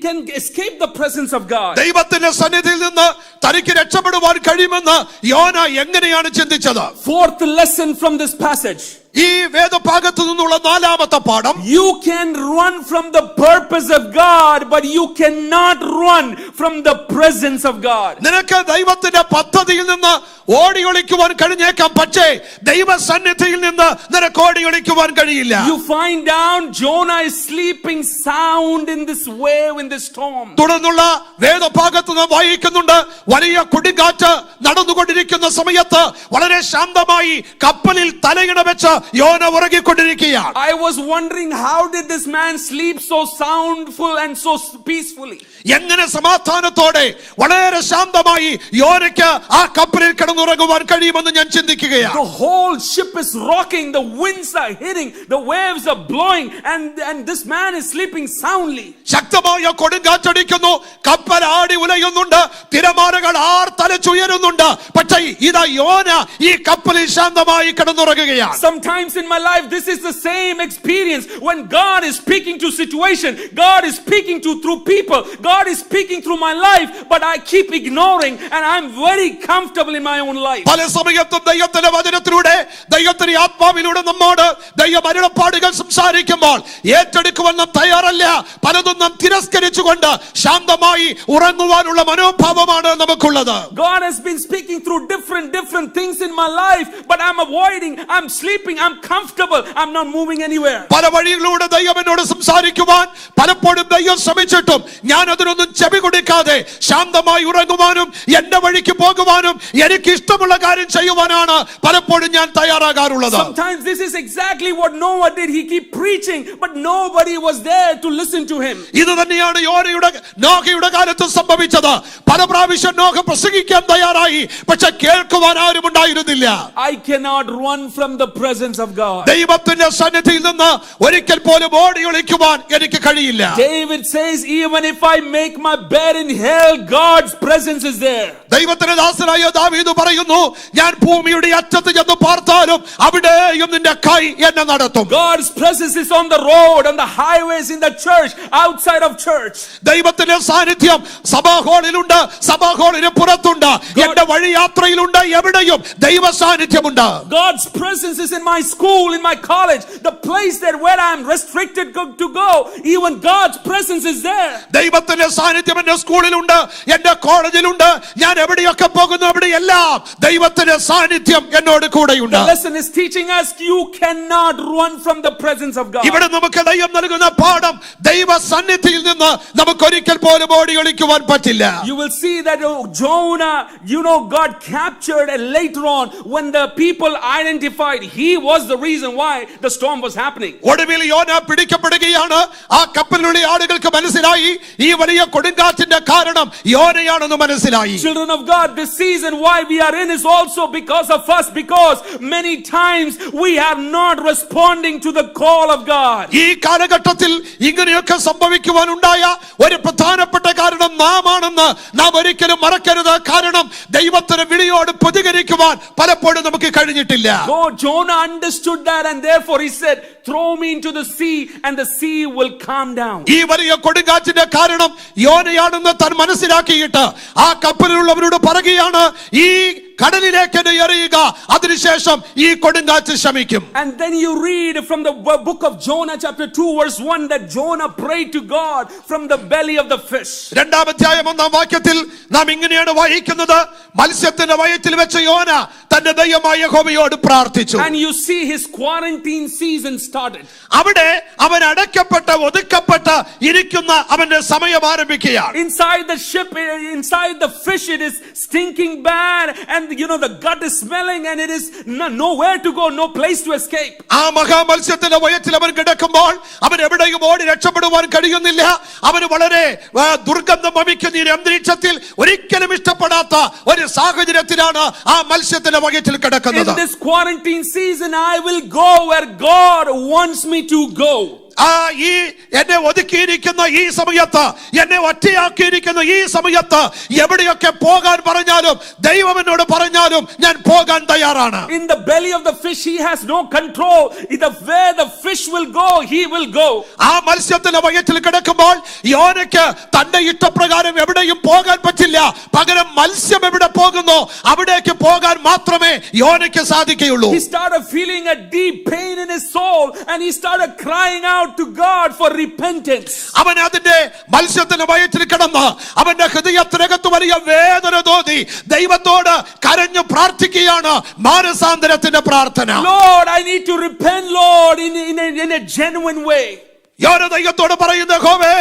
can escape the presence of God? ദൈവത്തിന്റെ സന്നിധിയിൽ നിന്ന് തനിക്ക് രക്ഷപ്പെടുവാൻ കഴിയുമെന്ന് യോന എങ്ങനെയാണ് ചിന്തിച്ചത്? Fourth lesson from this passage, ഈ വേദഭാഗത്തു നിന്നുള്ള നാലാമത്തെ പാഠം, you can run from the purpose of God, but you cannot run from the presence of God. നിനക്ക് ദൈവത്തിന്റെ പദ്ധതിയിൽ നിന്ന് ഓടി ഒളിക്കുവാൻ കഴിഞ്ഞേക്കാം, പക്ഷേ ദൈവ സന്നിധിയിൽ നിന്ന് നിനക്ക് ഓടി ഒളിക്കുവാൻ കഴിയില്ല. You find down Jonah is sleeping sound in this wave, in this storm. തുടർന്നുള്ള വേദഭാഗത്ത് നാം വായിക്കുന്നുണ്ട്, വലിയ കൊടുങ്കാറ്റ് നടന്നുകൊണ്ടിരിക്കുന്ന സമയത്ത് വളരെ ശാന്തമായി കപ്പലിൽ തലയിണ വെച്ച് യോന ഉറങ്ങിക്കൊണ്ടിരിക്കുകയാണ്. I was wondering, how did this man sleep so soundful and so peacefully? എങ്ങനെ സമാധാനത്തോടെ വളരെ ശാന്തമായി യോനയ്ക്ക് ആ കപ്പലിൽ കിടന്നുറങ്ങുവാൻ കഴിയുമെന്ന് ഞാൻ ചിന്തിക്കുകയാണ്. The whole ship is rocking, the winds are hitting, the waves are blowing, and this man is sleeping soundly. ശക്തമായ കൊടുങ്കാറ്റടിക്കുന്നു, കപ്പൽ ആടി ഉലയുന്നുണ്ട്, തിരമാലകൾ ആർത്തലച്ചുയരുന്നുണ്ട്, പക്ഷേ ഇതാ യോന ഈ കപ്പലിൽ ശാന്തമായി കിടന്നുറങ്ങുകയാണ്. Sometimes in my life this is the same experience. When God is speaking to situation, God is speaking to through people, God is speaking through my life, but I keep ignoring and I'm very comfortable in my own life. പല സമയത്തും ദൈവത്തിന്റെ വചനത്തിലൂടെ, ദൈവത്തിന്റെ ആത്മാവിലൂടെ നമ്മോട് ദൈവ അരുളപ്പാടുകൾ സംസാരിക്കുമ്പോൾ ഏറ്റെടുക്കുവാൻ നാം തയ്യാറല്ല. പലതും നാം തിരസ്കരിച്ചുകൊണ്ട് ശാന്തമായി ഉറങ്ങുവാനുള്ള മനോഭാവമാണ് നമുക്കുള്ളത്. God has been speaking through different things in my life, but I'm avoiding, I'm sleeping, I'm comfortable, I'm not moving anywhere. പല വഴികളിലൂടെ ദൈവം എന്നോട് സംസാരിക്കുവാൻ പലപ്പോഴും ദൈവം ശ്രമിച്ചിട്ടും ഞാൻ അതിനൊന്നും ചെവി കൊടുക്കാതെ ശാന്തമായി ഉറങ്ങുവാനും എന്റെ വഴിക്ക് പോകുവാനും എനിക്ക് ഇഷ്ടമുള്ള കാര്യം ചെയ്യുവാനാണ് പലപ്പോഴും ഞാൻ തയ്യാറാകാറുള്ളത്. Sometimes this is exactly what Noah did. He keep preaching, but nobody was there to listen to him. ഇത് തന്നെയാണ് നോഹയുടെ കാലത്ത് സംഭവിച്ചത്. പല പ്രാവശ്യം നോഹ പ്രസംഗിക്കാൻ തയ്യാറായി, പക്ഷെ കേൾക്കുവാൻ ആരും ഉണ്ടായിരുന്നില്ല. I cannot run from the presence of God. ദൈവത്തിന്റെ സന്നിധിയിൽ നിന്ന് ഒരിക്കൽ പോലും ഓടി ഒളിക്കുവാൻ എനിക്ക് കഴിയില്ല. David says, even if I make my bed in hell, God's presence is there. ദൈവത്തിന്റെ ദാസനായ ദാവീദ് പറയുന്നു, ഞാൻ ഭൂമിയുടെ അറ്റത്ത് ചെന്ന് പാർത്താലും അവിടെയും നിന്റെ കൈ എന്നെ നടത്തും. God's presence is on the road, on the highways, in the church, outside of church. ദൈവത്തിന്റെ സാന്നിധ്യം സഭാഹോളിലുണ്ട്, സഭാഹോളിന് പുറത്തുണ്ട്, എന്റെ വഴിയാത്രയിലുണ്ട്, എവിടെയും ദൈവ സാന്നിധ്യമുണ്ട്. God's presence is in my school, in my college, the place that where I am restricted to go, even God's presence is there. ദൈവത്തിന്റെ സാന്നിധ്യം എന്റെ സ്കൂളിലുണ്ട്, എന്റെ കോളേജിലുണ്ട്, ഞാൻ എവിടെയൊക്കെ പോകുന്നു അവിടെയെല്ലാം ദൈവത്തിന്റെ സാന്നിധ്യം എന്നോട് കൂടെയുണ്ട്. The lesson is teaching us you cannot run from the presence of God. ഇവിടെ നമുക്ക് ദൈവം നൽകുന്ന പാഠം, ദൈവ സന്നിധിയിൽ നിന്ന് നമുക്ക് ഒരിക്കൽ പോലും ഓടി ഒളിക്കുവാൻ പറ്റില്ല. You will see that Jonah, God captured, and later on when the people identified he was the reason why the storm was happening. ഒടുവിൽ യോന പിടിക്കപ്പെടുകയാണ്. ആ കപ്പലിലുള്ള ആളുകൾക്ക് മനസ്സിലായി ഈ വലിയ കൊടുങ്കാറ്റിന്റെ കാരണം യോനയാണെന്ന് മനസ്സിലായി. Children of God, this season why we are in is also because of us, because many times we are not responding to the call of God. ഈ കാലഘട്ടത്തിൽ ഇങ്ങനെയൊക്കെ സംഭവിക്കുവാനുണ്ടായ ഒരു പ്രധാനപ്പെട്ട കാരണം നാം ആണെന്ന് നാം ഒരിക്കലും മറക്കരുത്. കാരണം ദൈവത്തിന്റെ വിളിയോട് പ്രതികരിക്കുവാൻ പലപ്പോഴും നമുക്ക് കഴിഞ്ഞിട്ടില്ല. Jonah understood that, and therefore he said, throw me into the sea and the sea will calm down. ഈ വലിയ കൊടുങ്കാറ്റിന്റെ കാരണം യോനയാണെന്ന് താൻ മനസ്സിലാക്കിയിട്ട് ആ കപ്പലിലുള്ളവരോട് പറയുകയാണ്, ഈ കടലിലേക്ക് എറിയുക, അതിനുശേഷം ഈ കൊടുങ്കാറ്റ് ശമിക്കും. And then you read from the book of Jonah chapter 2 verse 1 that Jonah prayed to God from the belly of the fish. രണ്ടാം അധ്യായം 1-ാം വാക്യത്തിൽ നാം ഇങ്ങനെയാണ് വായിക്കുന്നത്, മത്സ്യത്തിന്റെ വയറ്റിൽ വെച്ച യോന തന്റെ ദൈവമായ യഹോവയോട് പ്രാർത്ഥിച്ചു. And you see his quarantine season started. അവിടെ അവൻ അടയ്ക്കപ്പെട്ട ഒതുക്കപ്പെട്ട ഇരിക്കുന്ന അവന്റെ സമയം ആരംഭിക്കുകയാണ്. Inside the ship, inside the fish, it is stinking bad, and and the gut is smelling and it is nowhere to go, no place to escape. ആ മഹാമത്സ്യത്തിന്റെ വയറ്റിൽ അവൻ കിടക്കുമ്പോൾ അവൻ എവിടെയും ഓടി രക്ഷപ്പെടുവാൻ കഴിയുന്നില്ല. അവന് വളരെ ദുർഗന്ധം വമിക്കുന്ന ഈ അന്തരീക്ഷത്തിൽ ഒരിക്കലും ഇഷ്ടപ്പെടാത്ത ഒരു സാഹചര്യത്തിലാണ് ആ മത്സ്യത്തിന്റെ വയറ്റിൽ കിടക്കുന്നത്. In this quarantine season I will go where God wants me to go. ഈ എന്നെ ഒതുക്കിയിരിക്കുന്ന ഈ സമയത്ത്, എന്നെ ഒറ്റയാക്കിയിരിക്കുന്ന ഈ സമയത്ത് എവിടെയൊക്കെ പോകാൻ പറഞ്ഞാലും ദൈവം എന്നോട് പറഞ്ഞാലും ഞാൻ പോകാൻ തയ്യാറാണ്. In the belly of the fish he has no control. Where the fish will go, he will go. ആ മത്സ്യത്തിന്റെ വയറ്റിൽ കിടക്കുമ്പോൾ യോനയ്ക്ക് തന്റെ ഇഷ്ടപ്രകാരം എവിടെയും പോകാൻ പറ്റില്ല. പകരം മത്സ്യം എവിടെ പോകുന്നു അവിടേക്ക് പോകാൻ മാത്രമേ യോനയ്ക്ക് സാധിക്കുകയുള്ളൂ. He started feeling a deep pain in his soul and he started crying out to God for repentance. അവൻ അതിന്റെ മത്സ്യത്തിന്റെ വയറ്റിൽ കിടന്ന് അവന്റെ ഹൃദയത്തിനകത്ത് വലിയ വേദന തോന്നി ദൈവത്തോട് കരഞ്ഞു പ്രാർത്ഥിക്കുകയാണ് മാനസാന്തരത്തിന്റെ പ്രാർത്ഥന. Lord, I need to repent, Lord, in a genuine way. യോന ദൈവത്തോട് പറയുന്നു, യഹോവേ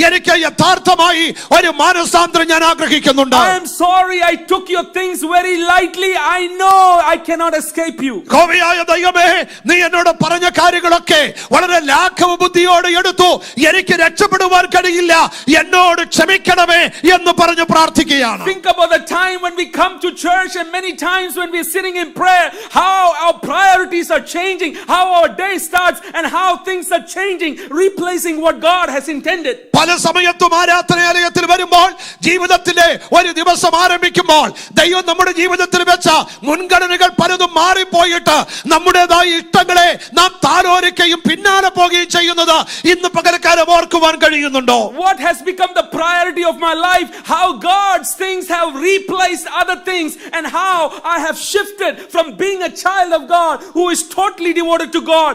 എനിക്ക് യഥാർത്ഥമായി ഒരു മാനസാന്തരം ഞാൻ ആഗ്രഹിക്കുന്നുണ്ട്. I am sorry I took your things very lightly. I know I cannot escape you. യഹോവയായ ദൈവമേ, നീ എന്നോട് പറഞ്ഞ കാര്യങ്ങളൊക്കെ വളരെ ലാഘവ ബുദ്ധിയോടെ എടുത്തു. എനിക്ക് രക്ഷപ്പെടുവാൻ കഴിയില്ല, എന്നോട് ക്ഷമിക്കണമേ എന്ന് പറഞ്ഞു പ്രാർത്ഥിക്കുകയാണ്. Think about the time when we come to church and many times when we are sitting in prayer, how our priorities are changing, how our day starts and how things are changing, replacing what God has intended. പല സമയത്തും ആരാധനാലയത്തിൽ വരുമ്പോൾ ജീവിതത്തിലെ ഒരു ദിവസം ആരംഭിക്കുമ്പോൾ ദൈവം നമ്മുടെ ജീവിതത്തിൽ വെച്ച മുൻഗണനകൾ പലതും മാറിപ്പോയിട്ട് നമ്മുടേതായ ഇഷ്ടങ്ങളെ നാം താലോലിക്കുകയും പിന്നാലെ പോവുകയും ചെയ്യുന്നത് ഇന്ന് പകൽക്കാലം ഓർക്കുവാൻ കഴിയുന്നുണ്ടോ? What has become the priority of my life? How God's things have replaced other things and how I have shifted from being a child of God who is totally devoted to God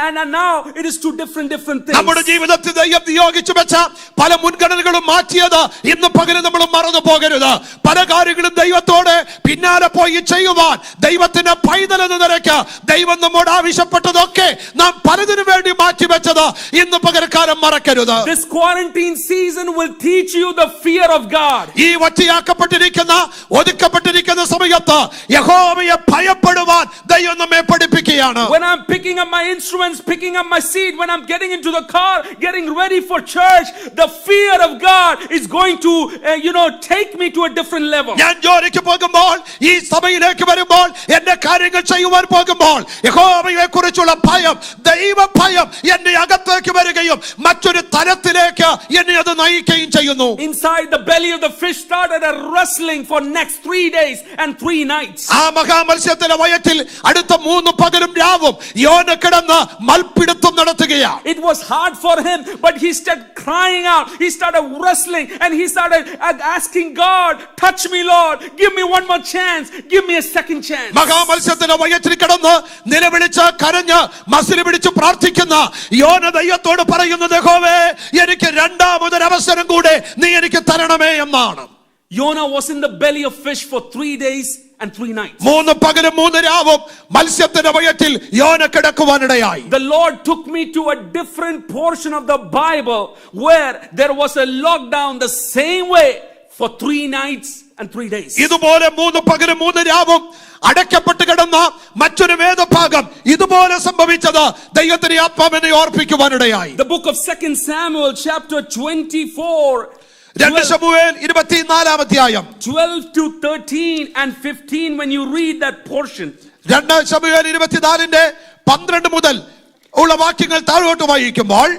and now it is two different things. നമ്മുടെ ജീവിതത്തിൽ ദൈവം നിയോഗിച്ചു വെച്ച പല മുൻഗണനകളും മാറ്റിയത് ഇന്ന് പകരം നമ്മൾ മറന്നു പോകരുത്. പല കാര്യങ്ങളും ദൈവത്തോടെ പിന്നാലെ പോയി ചെയ്യുവാൻ ദൈവത്തിന്റെ പൈതൽ എന്ന നിലയ്ക്ക് ദൈവം നമ്മോട് ആവശ്യപ്പെട്ടതൊക്കെ നാം പലതിനു വേണ്ടി മാറ്റിവെച്ചത് ഇന്ന് പകരക്കാലം മറക്കരുത്. This quarantine season will teach you the fear of God. ഈ ഒറ്റയാക്കപ്പെട്ടിരിക്കുന്ന ഒതുക്കപ്പെട്ടിരിക്കുന്ന സമയത്ത് യഹോവയെ ഭയപ്പെടുവാൻ ദൈവം നമ്മെ പഠിപ്പിക്കുകയാണ്. When I'm picking up my instruments, picking up my seat, when I'm getting into the car, getting ready for church, the fear of God is going to take me to a different level. ഞാൻ ജോലിക്ക് പോകുമ്പോൾ, ഈ സഭയിലേക്ക് വരുമ്പോൾ, എന്റെ കാര്യങ്ങൾ ചെയ്യുവാൻ പോകുമ്പോൾ യഹോവയെ കുറിച്ചുള്ള ഭയം, ദൈവ ഭയം എന്റെ അകത്തേക്ക് വരികയും മറ്റൊരു തലത്തിലേക്ക് എന്നെ അത് നയിക്കുകയും ചെയ്യുന്നു. Inside the belly of the fish started a wrestling for next 3 days and 3 nights. ആ മഹാമത്സ്യത്തിന്റെ വയറ്റിൽ അടുത്ത 3 പകലും രാവും യോന കിടന്ന് മൽപിടുത്തം നടത്തുകയാണ്. It was hard for him, but he started crying out. He started wrestling and he started asking God, touch me, Lord, give me one more chance, give me a second chance. മഹാമത്സ്യത്തിന്റെ വയറ്റിൽ കിടന്ന് നിലവിളിച്ച് കരഞ്ഞ് muscle പിടിച്ച് പ്രാർത്ഥിക്കുന്ന യോന ദൈവത്തോട് പറയുന്നത്, യഹോവേ എനിക്ക് രണ്ടാമതൊരു അവസരം കൂടെ നീ എനിക്ക് തരണമേ എന്നാണ്. Jonah was in the belly of fish for 3 days and 3 nights. 3 പകലും 3 രാവും മത്സ്യത്തിന്റെ വയറ്റിൽ യോന കിടക്കുവാനിടയായി. The Lord took me to a different portion of the Bible where there was a lockdown the same way for 3 nights and 3 days. ഇതുപോലെ 3 പകലും 3 രാവും അടയ്ക്കപ്പെട്ട് കിടന്ന മറ്റൊരു വേദഭാഗം ഇതുപോലെ സംഭവിച്ചത് ദൈവത്തിന്റെ ആത്മാവിനെ ഓർപ്പിക്കുവാനിടയായി. The book of 2 Samuel chapter 24 2 ശമൂവേൽ 24 അധ്യായം 12 to 13 and 15 when you read that portion. 2 ശമൂവേൽ 24ന്റെ 12 മുതൽ ഉള്ള വാക്യങ്ങൾ താഴോട്ട് വായിക്കുമ്പോൾ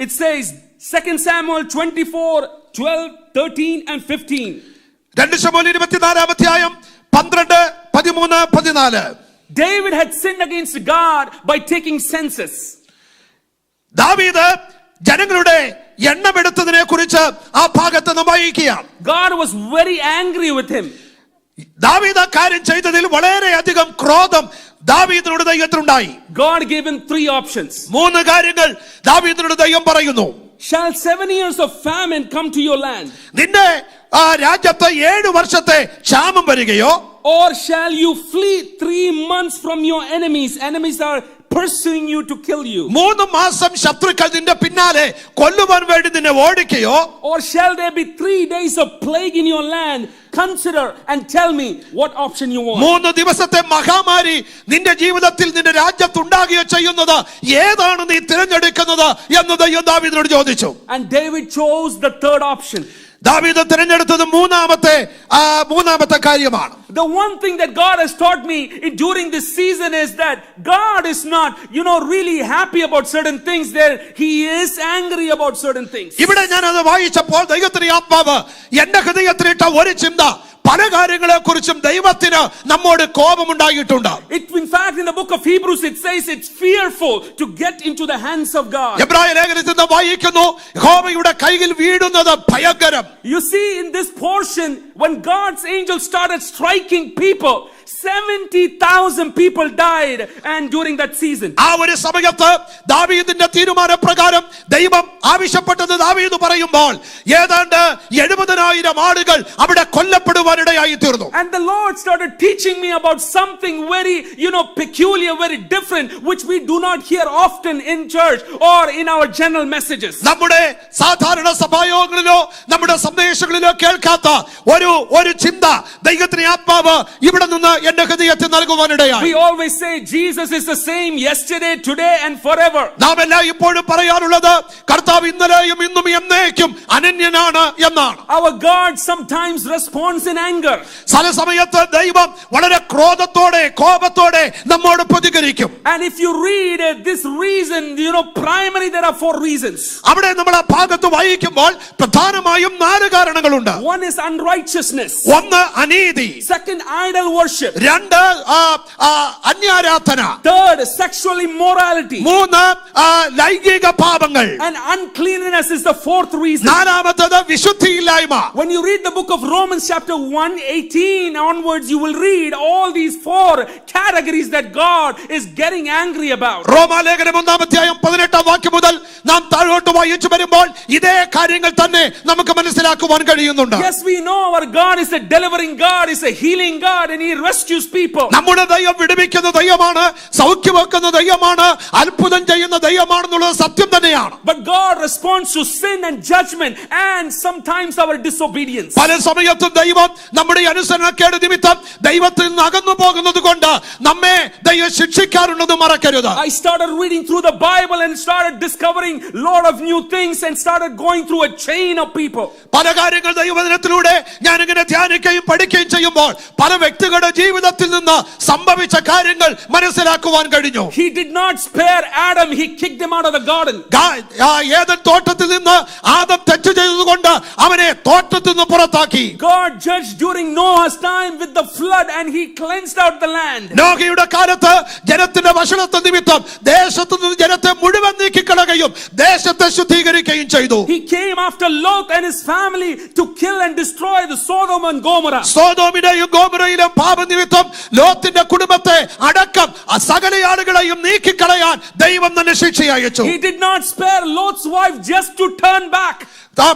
it says 2 Samuel 24 12 13 and 15. 2 ശമൂവേൽ 24 അധ്യായം 12 13 14. David had sinned against God by taking census. ദാവീദ് ജനങ്ങളുടെ എണ്ണമെടുത്തതിനെ കുറിച്ച് ആ ഭാഗത്ത് നാം വായിക്കുകയാണ്. God was very angry with him. ദാവീദ് കാര്യം ചെയ്തതിൽ വളരെയധികം ക്രോധം ദാവീദിനോട് ദൈവത്തിനുണ്ടായി. God gave him 3 options. 3 കാര്യങ്ങൾ ദാവീദിനോട് ദൈവം പറയുന്നു. Shall 7 years of famine come to your land? നിന്റെ രാജ്യത്ത് 7 വർഷത്തെ ക്ഷാമം വരികയോ, or shall you flee 3 months from your enemies? Enemies are pursuing you to kill you. 3 മാസം ശത്രുക്കൾ നിന്റെ പിന്നാലെ കൊല്ലുവാൻ വേണ്ടി നിന്നെ ഓടിക്കുകയോ, or shall there be 3 days of plague in your land consider and tell me what option you want. 3 ദിവസത്തെ മഹാമാരി നിന്റെ ജീവിതത്തിൽ നിന്റെ രാജ്യത്ത് ഉണ്ടാകുകയോ ചെയ്യുന്നത് ഏതാണ് നീ തിരഞ്ഞെടുക്കുന്നത് എന്ന് ദൈവം ദാവീദിനോട് ചോദിച്ചു. And David chose the third option. ദാവീദ് തിരഞ്ഞെടുത്തത് മൂന്നാമത്തെ കാര്യമാണ്. The one thing that God has taught me during this season is that God is not, really happy about certain things. There, He is angry about certain things. ഇവിടെ ഞാൻ അത് വായിച്ചപ്പോൾ ദൈവത്തിന്റെ ആത്മാവ് എന്റെ ഹൃദയത്തിലിട്ട ഒരു ചിന്ത, പല കാര്യങ്ങളെ കുറിച്ചും ദൈവത്തിന് നമ്മോട് കോപമുണ്ടായിട്ടുണ്ട്. In fact, in the book of Hebrews it says it's fearful to get into the hands of God. എബ്രായ ലേഖനത്തിൽ വായിക്കുന്നു, യഹോവയുടെ കൈയിൽ വീഴുന്നത് ഭയങ്കരം. You see, in this portion, when God's angel started striking people, 70,000 people died, and during that season. ആ ഒരു സമയത്ത് ദാവീദിന്റെ തീരുമാനപ്രകാരം ദൈവം ആവശ്യപ്പെട്ടത് ദാവീദ് പറയുമ്പോൾ ഏതാണ്ട് 70,000 ആളുകൾ അവിടെ കൊല്ലപ്പെടുവാനിടയായി തീർന്നു. And the Lord started teaching me about something very, peculiar, very different, which we do not hear often in church or in our general messages. നമ്മുടെ സാധാരണ സഭായോഗങ്ങളിലോ നമ്മുടെ സന്ദേശങ്ങളിലോ കേൾക്കാത്ത ഒരു ചിന്ത ദൈവത്തിന്റെ ആത്മാവ് ഇവിടെ നിന്ന് എന്റെ ഹൃദയത്തിൽ നൽകുവാനിടയായി. We always say Jesus is the same yesterday, today and forever. നാം എല്ലാം ഇപ്പോഴും പറയാറുള്ളത് കർത്താവ് ഇന്നലെയും ഇന്നും എന്നേക്കും അനന്യനാണ് എന്നാണ്. Our God sometimes responds in anger. ചില സമയത്ത് ദൈവം വളരെ ക്രോധത്തോടെ കോപത്തോടെ നമ്മോട് പ്രതികരിക്കും. And if you read this reason, primarily there are 4 reasons. അവിടെ നമ്മൾ ആ ഭാഗത്ത് വായിക്കുമ്പോൾ പ്രധാനമായും 4 കാരണങ്ങളുണ്ട്. One is unrighteousness. 1 അനീതി. 2 idol worship. 2 അന്യാരാധന. 3 sexual immorality. 3 ലൈംഗിക പാപങ്ങൾ. And uncleanness is the 4th reason. 4ാമത്തേത് വിശുദ്ധിയില്ലായ്മ. When you read the book of Romans chapter 1:18 onwards, you will read all these 4 categories that God is getting angry about. റോമാലേഖനം 1:18 മുതൽ നാം താഴോട്ട് വായിച്ചു വരുമ്പോൾ ഇതേ കാര്യങ്ങൾ തന്നെ നമുക്ക് മനസ്സിലാക്കുവാൻ കഴിയുന്നുണ്ട്. Yes, we know our God is a delivering God, is a healing God, and He rescues people. നമ്മുടെ ദൈവം വിടുവിക്കുന്ന ദൈവമാണ്, സൗഖ്യമാക്കുന്ന ദൈവമാണ്, അത്ഭുതം ചെയ്യുന്ന ദൈവമാണെന്നുള്ളത് സത്യം തന്നെയാണ്. But God responds to sin and judgment and sometimes our disobedience. പല സമയത്തും ദൈവം നമ്മുടെ അനുസരണക്കേട് നിമിത്തം ദൈവത്തിൽ നിന്ന് അകന്നു പോകുന്നത് കൊണ്ട് നമ്മെ ദൈവം ശിക്ഷിക്കാറുണ്ടെന്ന് മറക്കരുത്. I started reading through the Bible and started discovering lot of new things and started going through a chain of people. പല കാര്യങ്ങൾ ദൈവവചനത്തിലൂടെ ഞാൻ ഇങ്ങനെ ധ്യാനിക്കുകയും പഠിക്കുകയും ചെയ്യുമ്പോൾ പല വ്യക്തികളുടെ ജീവിതത്തിൽ നിന്ന് സംഭവിച്ച കാര്യങ്ങൾ മനസ്സിലാക്കുവാൻ കഴിഞ്ഞു. He did not spare Adam, He kicked him out of the garden. Eden തോട്ടത്തിൽ നിന്ന് ആദം തെറ്റ് ചെയ്തതുകൊണ്ട് അവനെ തോട്ടത്തിൽ നിന്ന് പുറത്താക്കി. God judged during Noah's time with the flood and He cleansed out the land. നോഹയുടെ കാലത്ത് ജനത്തിന്റെ വഷളത്വ നിമിത്തം ദേശത്തു നിന്ന് ജനത്തെ മുഴുവൻ നീക്കിക്കളയുകയും ദേശത്തെ ശുദ്ധീകരിക്കുകയും ചെയ്തു. He came after Lot and his family to kill and destroy the Sodom and Gomorrah. സോദോമിനെയും ഗോമോറയിലും പാപനിമിത്തം ലോത്തിന്റെ കുടുംബത്തെ അടക്കം സകല ആളുകളെയും നീക്കിക്കളയാൻ ദൈവം തന്നെ ശിക്ഷ അയച്ചു. He did not spare Lot's wife just to turn back.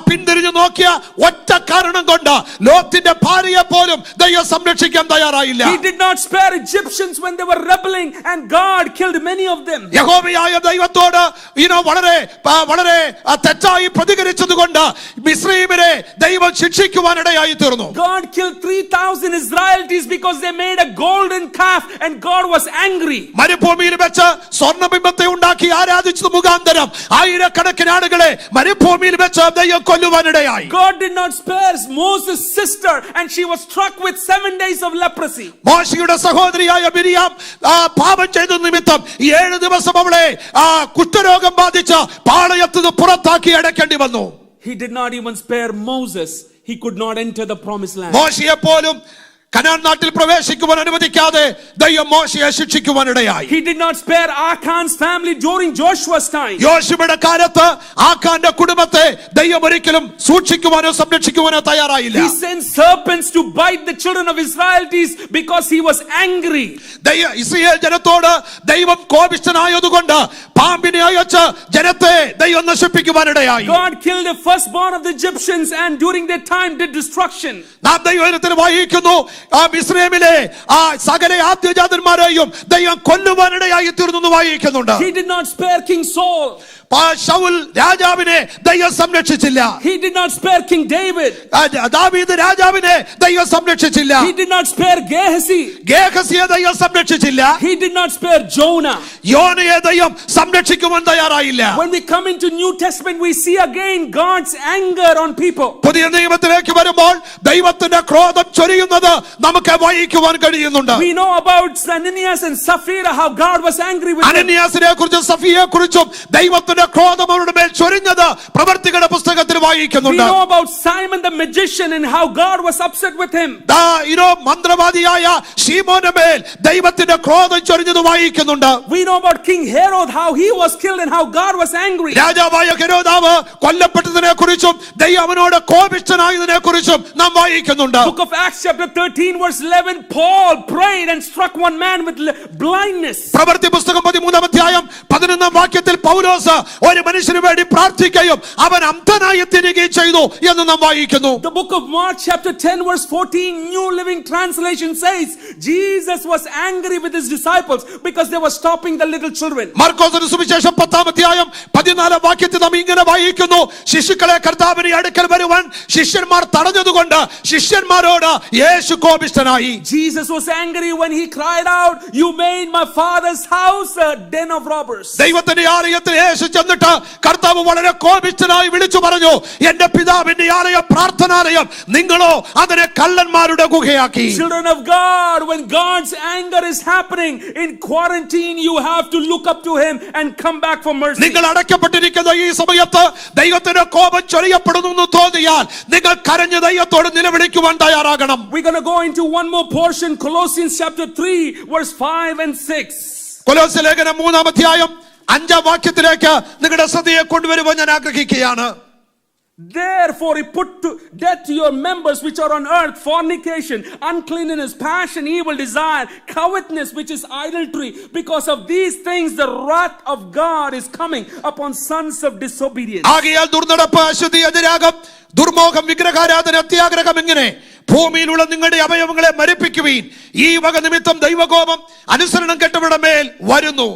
പിന്തിരിഞ്ഞു നോക്കിയ ഒറ്റ കാരണം കൊണ്ട് ലോത്തിന്റെ ഭാര്യയെ പോലും ദൈവം സംരക്ഷിക്കാൻ തയ്യാറായില്ല. He did not spare Egyptians when they were rebelling and God killed many of them. യഹോവയായ ദൈവത്തോട് വളരെ വളരെ തെറ്റായി പ്രതികരിച്ചതുകൊണ്ട് മിസ്രയീമിനെ ദൈവം ശിക്ഷിക്കുവാനിടയായി തീർന്നു. God killed 3,000 Israelites because they made a golden calf and God was angry. മരുഭൂമിയിൽ വെച്ച് സ്വർണ്ണബിംബത്തെ ഉണ്ടാക്കി ആരാധിച്ചത് മുഖാന്തരം ആയിരക്കണക്കിന് ആളുകളെ മരുഭൂമിയിൽ വെച്ച് കൊല്ലുവാനിടയായി. God did not spare Moses' sister and she was struck with 7 days of leprosy. മോശയുടെ സഹോദരിയായ മിരിയാം പാപം ചെയ്ത നിമിത്തം 7 ദിവസം അവളെ കുഷ്ഠരോഗം ബാധിച്ച് പാളയത്തിൽ നിന്ന് പുറത്താക്കി അടയ്ക്കേണ്ടി വന്നു. He did not even spare Moses. He could not enter the promised land. മോശയെ പോലും കനാൻ നാട്ടിൽ പ്രവേശിക്കുവാൻ അനുവദിക്കാതെ ദൈവം മോശയെ ശിക്ഷിക്കുവാനിടയായി. He did not spare Achan's family during Joshua's time. യോശുവയുടെ കാലത്ത് ആഖാന്റെ കുടുംബത്തെ ദൈവം ഒരിക്കലും സൂക്ഷിക്കുവാനോ സംരക്ഷിക്കുവാനോ തയ്യാറായില്ല. He sent serpents to bite the children of Israelites because he was angry. Israel ജനത്തോട് ദൈവം കോപിഷ്ഠനായതുകൊണ്ട് പാമ്പിനെ അയച്ച് ജനത്തെ ദൈവം നശിപ്പിക്കുവാനിടയായി. God killed the firstborn of the Egyptians and during that time did destruction. നാം ദൈവത്തിൽ വായിക്കുന്നു ആ മിസ്രയീമിലെ ആ സകല ആദ്യജാതന്മാരെയും ദൈവം കൊല്ലുവാനിടയായി തീർന്നു വായിക്കുന്നുണ്ട്. He did not spare King Saul. Saul രാജാവിനെ ദൈവം സംരക്ഷിച്ചില്ല. He did not spare King David. ദാവീദ് രാജാവിനെ ദൈവം സംരക്ഷിച്ചില്ല. He did not spare Gehazi. ഗേഹസിയെ ദൈവം സംരക്ഷിച്ചില്ല. He did not spare Jonah. യോനയെ ദൈവം സംരക്ഷിക്കുവാൻ തയ്യാറായില്ല. When we come into New Testament, we see again God's anger on people. പുതിയ നിയമത്തിലേക്ക് വരുമ്പോൾ ദൈവത്തിന്റെ ക്രോധം ചൊരിയുന്നത് നമുക്ക് വായിക്കുവാൻ കഴിയുന്നുണ്ട്. We know about Ananias and Sapphira, how God was angry with them. അനന്യാസിനെ കുറിച്ചും സഫിയെ കുറിച്ചും ദൈവത്തിന്റെ ക്രോധം അവരുടെ മേൽ ചൊരിഞ്ഞത് പ്രവൃത്തികളുടെ പുസ്തകത്തിൽ We വായിക്കുന്നുണ്ട്. know about Simon the magician and how God was upset with him. മന്ത്രവാദിയായ ശീമോന്റെ മേൽ ദൈവത്തിന്റെ ക്രോധം ചൊരിഞ്ഞത് വായിക്കുന്നുണ്ട്. We know about King Herod, how he was killed and how God was angry. രാജാവായ ഹെരോദാവ് കൊല്ലപ്പെട്ടതിനെ കുറിച്ചും ദൈവം അവനോട് കോപിഷ്ഠനായതിനെ കുറിച്ചും നാം വായിക്കുന്നുണ്ട്. Book of Acts chapter 13 verse 11, Paul prayed and struck one man with blindness. പ്രവൃത്തി പുസ്തകം 13-ാം അധ്യായം 11-ാം വാക്യത്തിൽ പൗലോസ് ഒരു മനുഷ്യന് വേണ്ടി പ്രാർത്ഥിക്കുകയും അവൻ അന്ധനായി തീരുകയും ചെയ്തു എന്ന് നാം വായിക്കുന്നു. The book of Mark chapter 10 verse 14, New Living Translation says Jesus was angry with his disciples because they were stopping the little children. മർക്കോസിന്റെ സുവിശേഷം 10-ാം അധ്യായം 14-ാം വാക്യത്തിൽ നാം ഇങ്ങനെ വായിക്കുന്നു, ശിശുക്കളെ കർത്താവിന്റെ അടുക്കൽ വരുവാൻ ശിഷ്യന്മാർ തടഞ്ഞതുകൊണ്ട് ശിഷ്യന്മാരോട് യേശു കോപിഷ്ഠനായി. Jesus was angry when he cried out, "You made my father's house a den of robbers." ദൈവത്തിന്റെ ആലയത്തിൽ യേശു ചെന്നിട്ട് കർത്താവ് വളരെ കോപിഷ്ഠനായി വിളിച്ചു പറഞ്ഞു, എന്റെ പിതാവിന്റെ ആലയം പ്രാർത്ഥനാലയം, നിങ്ങളോ അതിനെ കള്ളന്മാരുടെ ഗുഹയാക്കി. Children of God, when God's anger is happening in quarantine, you have to look up to him and come back for mercy. നിങ്ങൾ അടയ്ക്കപ്പെട്ടിരിക്കുന്ന ഈ സമയത്ത് ദൈവത്തിന്റെ കോപം ചൊരിയപ്പെടുന്നു എന്ന് തോന്നിയാൽ നിങ്ങൾ കരഞ്ഞ് ദൈവത്തോട് നിലവിളിക്കുവാൻ തയ്യാറാകണം. We're going to go into one more portion, Colossians chapter 3 verse 5 and 6. കൊലോസ്യ ലേഖനം 3-ാം അധ്യായം 5-ാം വാക്യത്തിലേക്ക് നിങ്ങളുടെ ശ്രദ്ധയെ കൊണ്ടുവരുവാൻ ഞാൻ ആഗ്രഹിക്കുകയാണ്. Therefore he put to death to your members which are on earth, fornication, uncleanness, passion, evil desire, covetousness, which is idolatry. Because of these things the wrath of God is coming upon sons of disobedience. ആകയാൽ ദുർനടപ്പ്, അശുദ്ധി, അതിരാഗം, ദുർമോഹം, വിഗ്രഹാരാധന, അത്യാഗ്രഹം ഇങ്ങനെ ഭൂമിയിലുള്ള നിങ്ങളുടെ അവയവങ്ങളെ മരിപ്പിക്കുവീൻ. ഈ വക നിമിത്തം ദൈവകോപം അനുസരണം കെട്ടവരുടെ മേൽ വരുന്നു.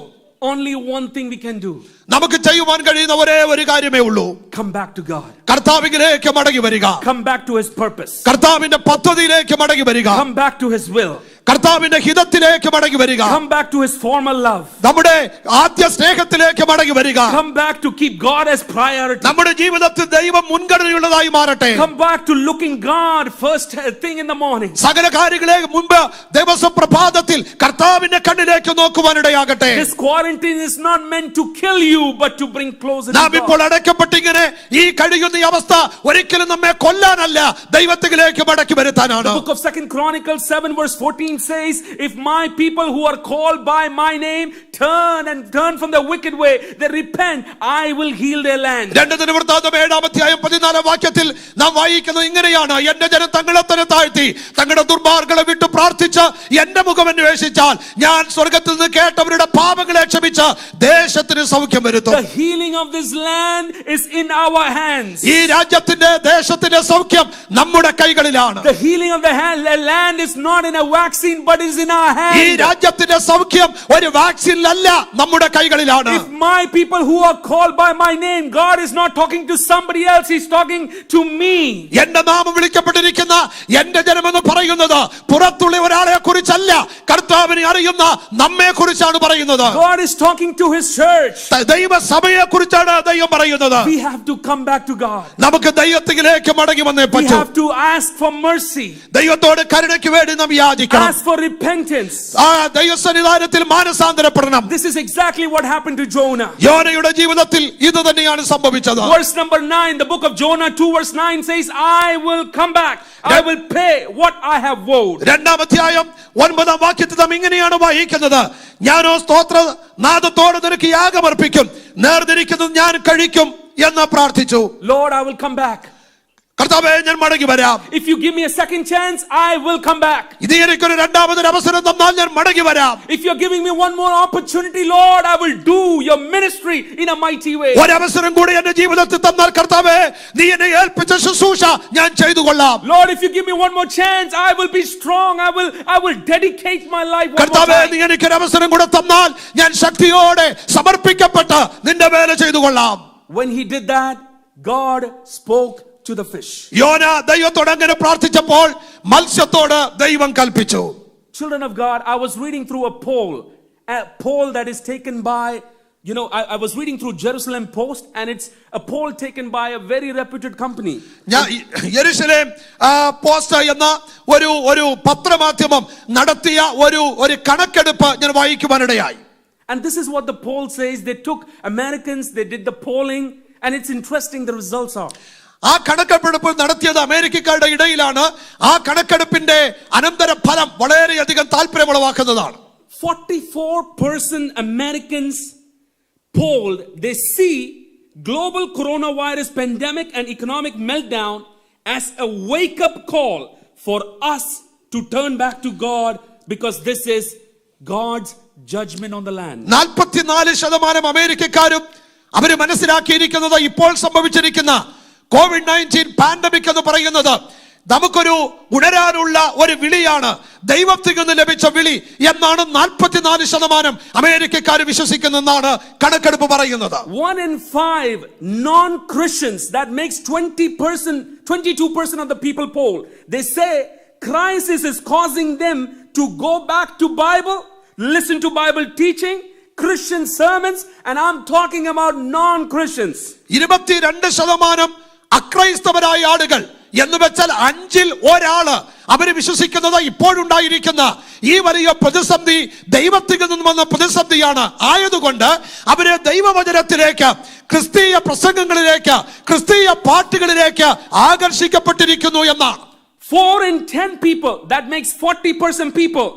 Only one thing we can do. നമുക്ക് ചെയ്യുവാൻ കഴിയുന്ന ഒരേ ഒരു കാര്യമേ ഉള്ളൂ. Come back to God. കർത്താവിലേക്ക് മടങ്ങി വരിക. Come back to his purpose. കർത്താവിന്റെ പദ്ധതിയിലേക്ക് മടങ്ങി വരിക. Come back to his will. കർത്താവിന്റെ ഹിതത്തിലേക്ക് മടങ്ങി വരിക. Come back to his former love. നമ്മുടെ ആദ്യ സ്നേഹത്തിലേക്ക് മടങ്ങി വരിക. Come back to keep God as priority. നമ്മുടെ ജീവിതത്തിൽ ദൈവം മുൻഗണനയുള്ളതായി മാറട്ടെ. Come back to looking God first thing in the morning. സകല കാര്യങ്ങളെ മുൻപ് ദിവസം പ്രഭാതത്തിൽ കർത്താവിന്റെ കണ്ണിലേക്ക് നോക്കുവാനിടയാകട്ടെ. This quarantine is not meant to kill you but to bring closer to നാം ഇപ്പോൾ God. അടയ്ക്കപ്പെട്ടിങ്ങനെ ഈ കഴിയുന്ന ഈ അവസ്ഥ ഒരിക്കലും നമ്മെ കൊല്ലാനല്ല, ദൈവത്തിലേക്ക് മടക്കി വരുത്താനാണ്. The book of 2 Chronicles 7 verse 14 says, if my people who are called by my name turn from the wicked way, they repent, I will heal their land. 2 ദിനവൃത്താന്തം 7-ാം അധ്യായം 14-ാം വാക്യത്തിൽ നാം വായിക്കുന്നത് ഇങ്ങനെയാണ്, എന്റെ ജനം തങ്ങളെ തന്നെ താഴ്ത്തി തങ്ങളുടെ ദുർമാർഗ്ഗങ്ങളെ വിട്ടു പ്രാർത്ഥിച്ച് എന്റെ മുഖം അന്വേഷിച്ചാൽ ഞാൻ സ്വർഗ്ഗത്തിൽ നിന്ന് കേട്ടവരുടെ പാപങ്ങളെ ക്ഷമിച്ച് ദേശത്തിന് സൗഖ്യം വരുത്തും. The healing of this land is in our hands. ഈ രാജ്യത്തിന്റെ ദേശത്തിന്റെ സൗഖ്യം നമ്മുടെ കൈകളിലാണ്. The healing of the land is not in a vaccine but is in our hands. ഈ രാജ്യത്തിന്റെ സൗഖ്യം ഒരു വാക്സിനിലല്ല, നമ്മുടെ കൈകളിലാണ്. If my people who are called by my name, God is not talking to somebody else, he's talking to me. എന്റെ നാമം വിളിക്കപ്പെട്ടിരിക്കുന്ന എന്റെ ജനമെന്ന് പറയുന്നത് പുറത്തുള്ള ഒരാളെ കുറിച്ചല്ല, കർത്താവിനെ അറിയുന്ന നമ്മെ കുറിച്ചാണ് പറയുന്നത്. God is talking to his church. ദൈവസഭയെ കുറിച്ചാണ് ദൈവം പറയുന്നത്. We have to come back to God. നമുക്ക് ദൈവത്തിലേക്ക് മടങ്ങി വന്നേ We പറ്റൂ. have to ask for mercy. ദൈവത്തോട് കരുണയ്ക്ക് വേണ്ടി നാം യാചിക്കണം. Ask for repentance. ദൈവസന്നിധാനത്തിൽ മാനസാന്തരപ്പെടണം. This is exactly what happened to Jonah. യോനയുടെ ജീവിതത്തിൽ ഇത് തന്നെയാണ് സംഭവിച്ചത്. Verse number 9, the book of Jonah 2 verse 9 says, I will come back, I will pay what I have vowed. 2-ാം അധ്യായം 9-ാം വാക്യത്തിൽ നാം ഇങ്ങനെയാണ് വായിക്കുന്നത്, ഞാനോ സ്തോത്ര നാദത്തോടെ നിനക്ക് യാഗമർപ്പിക്കും, നേർന്നിരിക്കുന്നത് ഞാൻ കഴിക്കും എന്ന് പ്രാർത്ഥിച്ചു. Lord, I will come back. കർത്താവേ ഞാൻ മടങ്ങി വരാം. If you give me a second chance, I will come back. ഇത് എനിക്കൊരു രണ്ടാമതൊരു അവസരം തന്നാൽ ഞാൻ മടങ്ങി വരാം. If you're giving me one more opportunity, Lord, I will do your ministry in a mighty way. ഒരു അവസരം കൂടി എന്റെ ജീവിതത്തിൽ തന്നാൽ കർത്താവേ നീ എന്നെ ഏൽപ്പിച്ച ശുശ്രൂഷ ഞാൻ ചെയ്തു കൊള്ളാം. Lord, if you give me one more chance, I will be strong. I will dedicate my life one more കർത്താവേ time. നീ എനിക്കൊരു അവസരം കൂടി തന്നാൽ ഞാൻ ശക്തിയോടെ സമർപ്പിക്കപ്പെട്ട് നിന്റെ വേല ചെയ്തു കൊള്ളാം. When he did that, God spoke to the fish. യോന ദൈവത്തോട് അങ്ങനെ പ്രാർത്ഥിച്ചപ്പോൾ മത്സ്യത്തോട് ദൈവം കൽപ്പിച്ചു. Children of God, I was reading through a poll that is taken by, I was reading through Jerusalem Post, and it's a poll taken by a very reputed company. Jerusalem post എന്ന ഒരു പത്രമാധ്യമം നടത്തിയ ഒരു കണക്കെടുപ്പ് ഞാൻ വായിക്കുവാനിടയായി. And this is what the poll says. They took Americans, they did the polling, and it's interesting the results are. ആ കണക്കെടുപ്പ് നടത്തിയത് അമേരിക്കക്കാരുടെ ഇടയിലാണ്. ആ കണക്കെടുപ്പിന്റെ അനന്തര ഫലം വളരെയധികം താല്പര്യമുളവാക്കുന്നതാണ്. 44% Americans polled, they see global coronavirus pandemic and economic meltdown as a wake-up call for us to turn back to God, because this is God's judgment on the land. 44% അമേരിക്കക്കാരും അവര് മനസ്സിലാക്കിയിരിക്കുന്നത് ഇപ്പോൾ സംഭവിച്ചിരിക്കുന്ന COVID-19 പാൻഡമിക് എന്ന് പറയുന്നത് നമുക്കൊരു ഉണരാനുള്ള ഒരു വിളിയാണ്, ദൈവത്തിൽ നിന്ന് ലഭിച്ച വിളി എന്നാണ് 44% അമേരിക്കക്കാർ വിശ്വസിക്കുന്നതെന്നാണ് കണക്കെടുപ്പ് പറയുന്നത്. 1 in 5 non-Christians, that makes 22% of the people polled, they say crisis is causing them to go back to Bible, listen to Bible teaching, Christian sermons, and I'm talking about non-Christians. 22% അക്രൈസ്തവരായ ആളുകൾ എന്ന് വെച്ചാൽ 5-ൽ 1 അവര് വിശ്വസിക്കുന്നത് ഇപ്പോഴുണ്ടായിരിക്കുന്ന ഈ വലിയ പ്രതിസന്ധി ദൈവത്തിൽ നിന്നും വന്ന പ്രതിസന്ധിയാണ്. ആയതുകൊണ്ട് അവര് ദൈവവചനത്തിലേക്ക്, ക്രിസ്തീയ പ്രസംഗങ്ങളിലേക്ക്, ക്രിസ്തീയ പാട്ടുകളിലേക്ക് ആകർഷിക്കപ്പെട്ടിരിക്കുന്നു എന്നാണ്. 4 in 10 people, that makes 40% people,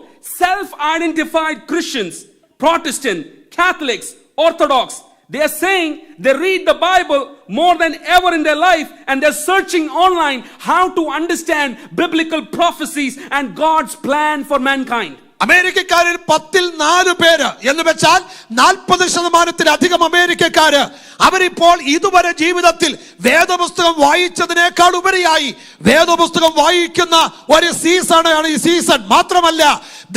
self-identified Christians, Protestant, Catholics, Orthodox, they are saying they read the Bible more than ever in their life, and they're searching online how to understand biblical prophecies and God's plan for mankind. അമേരിക്കക്കാരിൽ 10-ൽ 4 പേര് എന്ന് വെച്ചാൽ 40%-ലധികം അമേരിക്കക്കാര് അവരിപ്പോൾ ഇതുവരെ ജീവിതത്തിൽ വേദപുസ്തകം വായിച്ചതിനേക്കാൾ ഉപരിയായി വേദപുസ്തകം വായിക്കുന്ന ഒരു സീസണാണ് ഈ സീസൺ. മാത്രമല്ല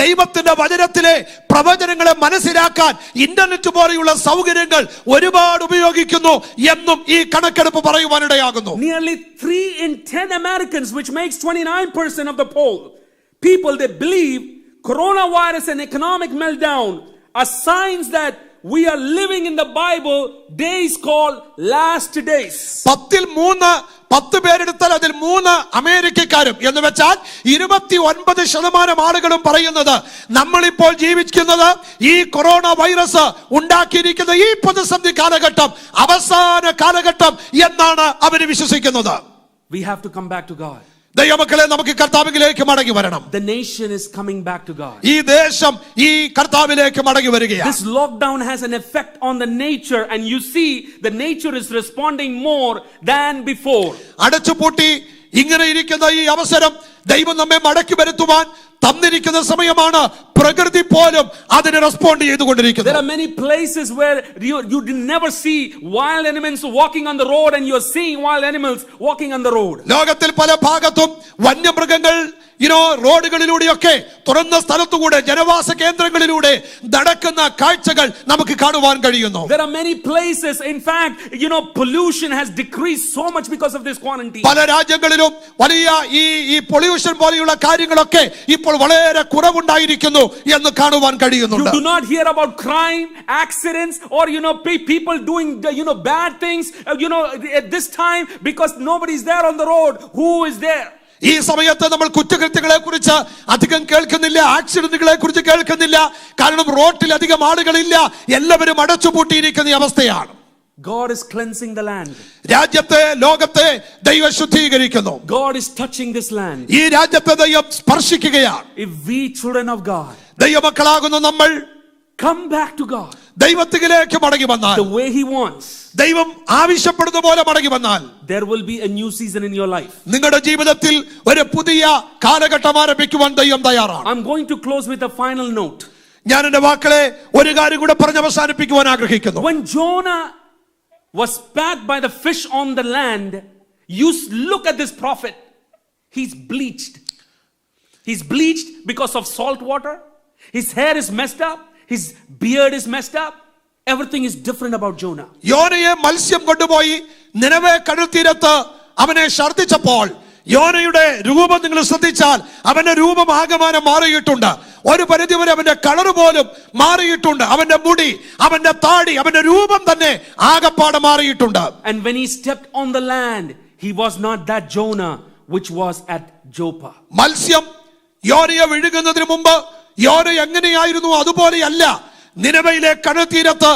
ദൈവത്തിന്റെ വചനത്തിലെ പ്രവചനങ്ങളെ മനസ്സിലാക്കാൻ ഇന്റർനെറ്റ് പോലെയുള്ള സൗകര്യങ്ങൾ ഒരുപാട് ഉപയോഗിക്കുന്നു എന്നും ഈ കണക്കെടുപ്പ് പറയുവാനിടയാകുന്നു. Nearly 3 in 10 Americans, which makes 29% of the poll, people, they believe coronavirus and economic meltdown are signs that we are living in the Bible days called last days. 10-ൽ 10 പേരെടുത്താൽ അതിൽ 3 അമേരിക്കക്കാരും എന്ന് വെച്ചാൽ 29% ആളുകളും പറയുന്നത് നമ്മളിപ്പോൾ ജീവിക്കുന്നത് ഈ കൊറോണ വൈറസ് ഉണ്ടാക്കിയിരിക്കുന്ന ഈ പ്രതിസന്ധി കാലഘട്ടം അവസാന കാലഘട്ടം എന്നാണ് അവർ വിശ്വസിക്കുന്നത്. We have to come back to God. ദൈവമക്കളെ നമുക്ക് കർത്താവിലേക്ക് മടങ്ങി വരണം. The nation is coming back to God. ഈ ദേശം ഈ കർത്താവിലേക്ക് മടങ്ങി വരികയാണ്. This lockdown has an effect on the nature, and you see the nature is responding more than before. അടച്ചുപൂട്ടി ഇങ്ങനെ ഇരിക്കുന്ന ഈ അവസരം ദൈവം നമ്മെ മടക്കി വരുത്തുവാൻ തന്നിരിക്കുന്ന സമയമാണ്. പ്രകൃതി പോലും അതിനെ റെസ്പോണ്ട് ചെയ്തുകൊണ്ടിരിക്കുന്നു. There are many places where you never see wild animals walking on the road, and you are seeing wild animals walking on the road. ലോകത്തിൽ പല ഭാഗത്തും വന്യമൃഗങ്ങൾ റോഡുകളിലൂടെയൊക്കെ തുറന്ന സ്ഥലത്തുകൂടെ ജനവാസ കേന്ദ്രങ്ങളിലൂടെ നടക്കുന്ന കാഴ്ചകൾ നമുക്ക് കാണുവാൻ കഴിയുന്നു. There are many places, in fact, pollution has decreased so much because of this quarantine. പല രാജ്യങ്ങളിലും വലിയ ഈ പൊല്യൂഷൻ പോലെയുള്ള കാര്യങ്ങളൊക്കെ ഇപ്പോൾ വളരെ കുറവുണ്ടായിരിക്കുന്നു എന്ന് കാണുവാൻ കഴിയുന്നുണ്ട്. You do not hear about crime, accidents, or people doing bad things at this time, because nobody is there on the road. Who is there? ഈ സമയത്ത് നമ്മൾ കുറ്റകൃത്യങ്ങളെ കുറിച്ച് അധികം കേൾക്കുന്നില്ല, ആക്സിഡന്റുകളെ കുറിച്ച് കേൾക്കുന്നില്ല. കാരണം റോഡിൽ അധികം ആളുകളില്ല, എല്ലാവരും അടച്ചുപൂട്ടിയിരിക്കുന്ന അവസ്ഥയാണ്. God is cleansing the land. രാജ്യത്തെ, ലോകത്തെ ദൈവം ശുദ്ധീകരിക്കുന്നു. God is touching this land. ഈ രാജ്യത്തെ ദൈവം സ്പർശിക്കുകയാണ്. If we children of God ദൈവമക്കളാകുന്ന നമ്മൾ come back to God, ദൈവത്തിലേക്ക് മടങ്ങി വന്നാൽ, the way he wants, ദൈവം ആവശ്യപ്പെടുന്ന പോലെ മടങ്ങി വന്നാൽ, there will be a new season in your life. നിങ്ങളുടെ ജീവിതത്തിൽ ഒരു പുതിയ കാലഘട്ടം ആരംഭിക്കുവാൻ ദൈവം തയ്യാറാണ്. I'm going to close with a final note. ഞാൻ എന്റെ വാക്കുകളെ ഒരു കാര്യം കൂടെ പറഞ്ഞ് അവസാനിപ്പിക്കുവാൻ ആഗ്രഹിക്കുന്നു. When Jonah was spat by the fish on the land, you look at this prophet. He's bleached. He's bleached because of salt water. His hair is messed up. His beard is messed up. Everything is different about Jonah. യോനയെ മത്സ്യം കൊണ്ടുപോയി നിനവെ കടൽത്തീരത്ത് അവനെ ഛർദ്ദിച്ചപ്പോൾ യോനയുടെ രൂപം നിങ്ങൾ ശ്രദ്ധിച്ചാൽ അവന്റെ രൂപം ആകമാനം മാറിയിട്ടുണ്ട്. ഒരു പരിധിവരെ അവന്റെ കളർ പോലും മാറിയിട്ടുണ്ട്. അവന്റെ മുടി, അവന്റെ താടി, അവന്റെ രൂപം തന്നെ ആകപ്പാടെ മാറിയിട്ടുണ്ട്. And when he stepped on the land, he was not that Jonah which was at Joppa. മത്സ്യം യോനയെ വിഴുങ്ങുന്നതിന് മുമ്പ് യോന എങ്ങനെയായിരുന്നു അതുപോലെയല്ല നിനവയിലെ കടൽത്തീരത്ത്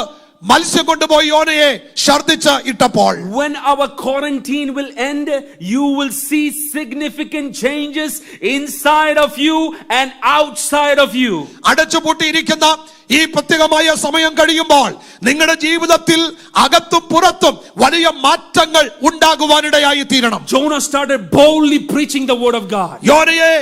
മത്സ്യം കൊണ്ടുപോയി യോനയെ ഛർദ്ദിച്ച് ഇട്ടപ്പോൾ. When our quarantine will end, you will see significant changes inside of you and outside of you. അടച്ചുപൂട്ടിയിരിക്കുന്ന ഈ പ്രത്യേകമായ സമയം കഴിയുമ്പോൾ നിങ്ങളുടെ ജീവിതത്തിൽ അകത്തും പുറത്തും വലിയ മാറ്റങ്ങൾ ഉണ്ടാകുവാനിടയായി തീരണം. Jonah started boldly preaching the word of God. യോനയെ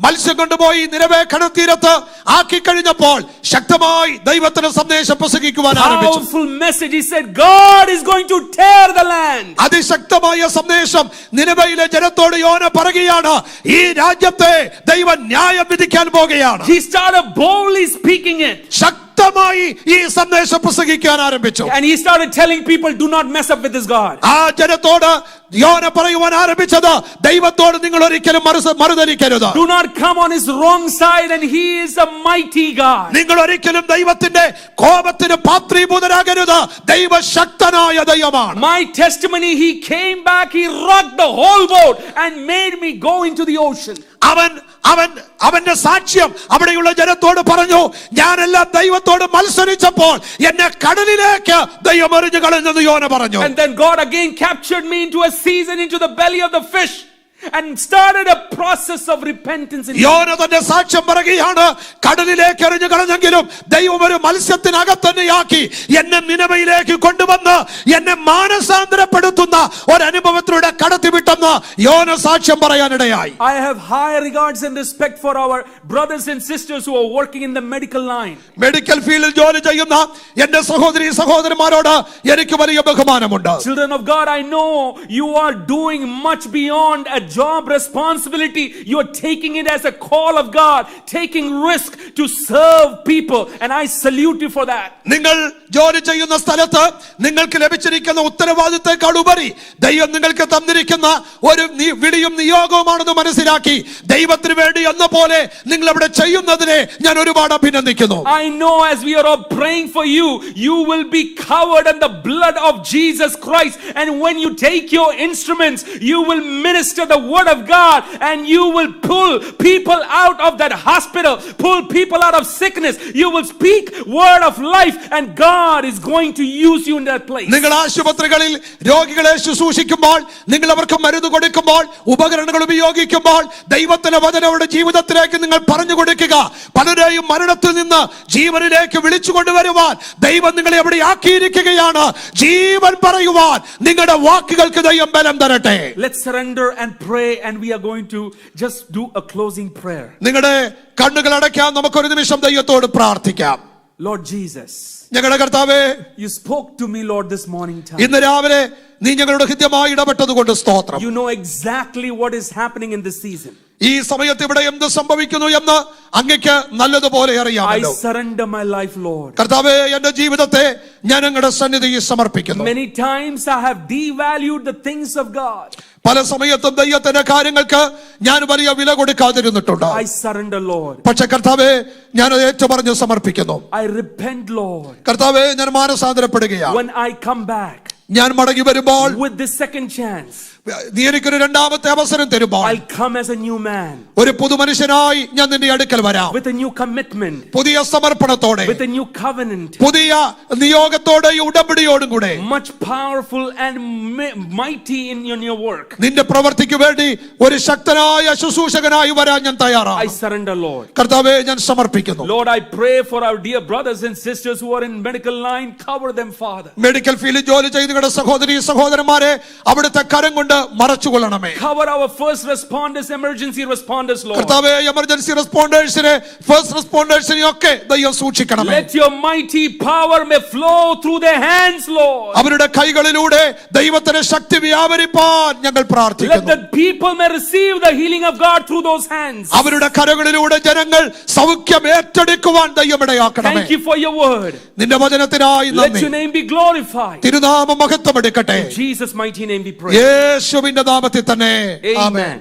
മത്സ്യം കൊണ്ടുപോയി നിനവെ കടൽത്തീരത്ത് ആക്കി കഴിഞ്ഞപ്പോൾ ശക്തമായി ദൈവത്തിന്റെ സന്ദേശം പ്രസംഗിക്കുവാൻ ആരംഭിച്ചു. Powerful message. He said God is going to tear the land. അതിശക്തമായ സന്ദേശം നിനവയിലെ ജനത്തോട് യോന പറയുകയാണ്, ഈ രാജ്യത്തെ ദൈവം ന്യായം വിധിക്കാൻ പോകുകയാണ്. He started boldly speaking it. ശക്തമായി ഈ സന്ദേശം പ്രസംഗിക്കാൻ ആരംഭിച്ചു. And he started telling people, do not mess up with this God. ആ ജനത്തോട് യോന പറയുവാൻ ആരംഭിച്ചത്, ദൈവത്തോട് നിങ്ങൾ ഒരിക്കലും മറുതലിക്കരുത്. Do not come on his wrong side, and he is a mighty God. നിങ്ങൾ ഒരിക്കലും ദൈവത്തിന്റെ കോപത്തിന് പാത്രീഭൂതരാകരുത്. ദൈവ ശക്തനായ ദൈവമാണ്. My testimony, he came back, he rocked the whole boat and made me go into the ocean. അവന്റെ സാക്ഷ്യം അവിടെയുള്ള ജനത്തോട് പറഞ്ഞു, ഞാനെല്ലാം ദൈവത്തോട് മത്സരിച്ചപ്പോൾ എന്നെ കടലിലേക്ക് ദൈവം എറിഞ്ഞു കളഞ്ഞെന്ന് യോന പറഞ്ഞു. And then God again captured me into a season into the belly of the fish and started a process of repentance in യോന തന്റെ സാക്ഷ്യം പറയുകയാണ്, കടലിലേക്ക് എറിഞ്ഞു കളഞ്ഞെങ്കിലും ദൈവം ഒരു മത്സ്യത്തിനകത്ത് തന്നെയാക്കി എന്നെ നിനവയിലേക്ക് കൊണ്ടുവന്ന് എന്നെ മാനസാന്തരപ്പെടുത്തുന്ന ഒരു അനുഭവത്തിലൂടെ കടത്തിവിട്ടെന്ന് യോന സാക്ഷ്യം പറയാനിടയായി. I have high regards and respect for our brothers and sisters who are working in the medical line. Medical ഫീൽഡിൽ ജോലി ചെയ്യുന്ന എന്റെ സഹോദരി സഹോദരന്മാരോട് എനിക്ക് വലിയ ബഹുമാനമുണ്ട്. Children of God, I know you are doing much beyond a job responsibility. You are taking it as a call of God, taking risk to serve people, and I salute you for that. നിങ്ങൾ ജോലി ചെയ്യുന്ന സ്ഥലത്ത് നിങ്ങൾക്ക് ലഭിച്ചിരിക്കുന്ന ഉത്തരവാദിത്തത്തേക്കാൾ ഉപരി ദൈവം നിങ്ങൾക്ക് തന്നിരിക്കുന്ന ഒരു വിളിയും നിയോഗവുമാണെന്ന് മനസ്സിലാക്കി ദൈവത്തിന് വേണ്ടി എന്ന പോലെ നിങ്ങൾ അവിടെ ചെയ്യുന്നതിനെ ഞാൻ ഒരുപാട് അഭിനന്ദിക്കുന്നു. I know as we are all praying for you, you will be covered in the blood of Jesus Christ, and when you take your instruments, you will minister the word of God, and you will pull people out of that hospital, pull people out of sickness. You will speak word of life, and God is going to use you in that place. നിങ്ങൾ ആശുപത്രികളിൽ രോഗികളെ ശുശ്രൂഷിക്കുമ്പോൾ, നിങ്ങൾ അവർക്ക് മരുന്ന് കൊടുക്കുമ്പോൾ, ഉപകരണങ്ങൾ ഉപയോഗിക്കുമ്പോൾ ദൈവത്തിന്റെ വചനം അവരുടെ ജീവിതത്തിലേക്ക് നിങ്ങൾ പറഞ്ഞു കൊടുക്കുക. പലരെയും മരണത്തിൽ നിന്ന് ജീവനിലേക്ക് വിളിച്ചു കൊണ്ടുവരുവാൻ ദൈവം നിങ്ങളെ എവിടെ ആക്കിയിരിക്കുകയാണ്. ജീവൻ പറയുവാൻ നിങ്ങളുടെ വാക്കുകൾക്ക് ദൈവം ബലം തരട്ടെ. Let's surrender and pray, and we are going to just do a closing prayer. നിങ്ങളുടെ കണ്ണുകൾ അടയ്ക്കാം, നമുക്കൊരു നിമിഷം ദൈവത്തോട് പ്രാർത്ഥിക്കാം. Lord Jesus, ഞങ്ങളുടെ കർത്താവേ, you spoke to me, Lord, this morning time. ഇന്ന് രാവിലെ നീ ഞങ്ങളുടെ ഹൃദയമായി ഇടപെട്ടതുകൊണ്ട് സ്തോത്രം. You know exactly what is happening in this season. ഈ സമയത്ത് ഇവിടെ എന്ത് സംഭവിക്കുന്നു എന്ന് അങ്ങയ്ക്ക് നല്ലതുപോലെ അറിയാമല്ലോ. I surrender my life, Lord. കർത്താവേ, എന്റെ ജീവിതത്തെ ഞാൻ അങ്ങയുടെ സന്നിധിയിൽ സമർപ്പിക്കുന്നു. Many times I have devalued the things of God. പല സമയത്തും ദൈവത്തിന്റെ കാര്യങ്ങൾക്ക് ഞാൻ വലിയ വില കൊടുക്കാതിരുന്നിട്ടുണ്ട്. I surrender, Lord. പക്ഷെ കർത്താവേ, ഞാൻ അത് ഏറ്റുപറഞ്ഞ് സമർപ്പിക്കുന്നു. I repent, Lord. കർത്താവേ, ഞാൻ മാനസാന്തരപ്പെടുകയാണ്. When I come back ഞാൻ മടങ്ങി വരുമ്പോൾ with this second chance, നീ എനിക്കൊരു രണ്ടാമത്തെ അവസരം തരുമ്പോൾ I'll come as a new man. ഒരു പുതു മനുഷ്യനായി ഞാൻ നിന്റെ അടുക്കൽ വരാം. With a new commitment. പുതിയ സമർപ്പണത്തോടെ, With a new covenant. പുതിയ നിയോഗത്തോടെ, ഉടമ്പടിയോടും കൂടെ, Much powerful and mighty in your work. നിന്റെ പ്രവൃത്തിക്ക് വേണ്ടി ഒരു ശക്തനായ ശുശ്രൂഷകനായി വരാൻ ഞാൻ I തയ്യാറാണ്. surrender, Lord. കർത്താവേ, ഞാൻ സമർപ്പിക്കുന്നു. Lord, I pray for our dear brothers and sisters who are in medical line. Cover them, Father. Medical ഫീൽഡിൽ ജോലി ചെയ്യുന്ന സഹോദരി സഹോദരന്മാരെ അവിടുത്തെ കരം കൊണ്ട് മറച്ചുകൊള്ളണമേ. Cover our first responders, emergency responders, Lord. കർത്താവേ, എമർജൻസി റെസ്പോണ്ടേഴ്സിനെ, ഫസ്റ്റ് റെസ്പോണ്ടേഴ്സിനെ ഒക്കെ ദൈവം സൂക്ഷിക്കണമേ. Let your mighty power may flow through their hands, Lord. അവരുടെ കൈകളിലൂടെ ദൈവത്തിന്റെ ശക്തി വ്യാപരിപ്പാൻ ഞങ്ങൾ Let പ്രാർത്ഥിക്കുന്നു. the people may receive the healing of God through those hands. അവരുടെ കരങ്ങളിലൂടെ ജനങ്ങൾ സൗഖ്യം ഏറ്റെടുക്കുവാൻ ദൈവമിടയാക്കണമേ. Thank you for your word. നിന്റെ വചനത്തിനായി Let നന്ദി. your name be glorified. തിരുനാമം മഹത്വമെടുക്കട്ടെ. In Jesus' mighty name we pray. യേശുവിന്റെ നാമത്തിൽ തന്നെ. Amen. ആമേൻ.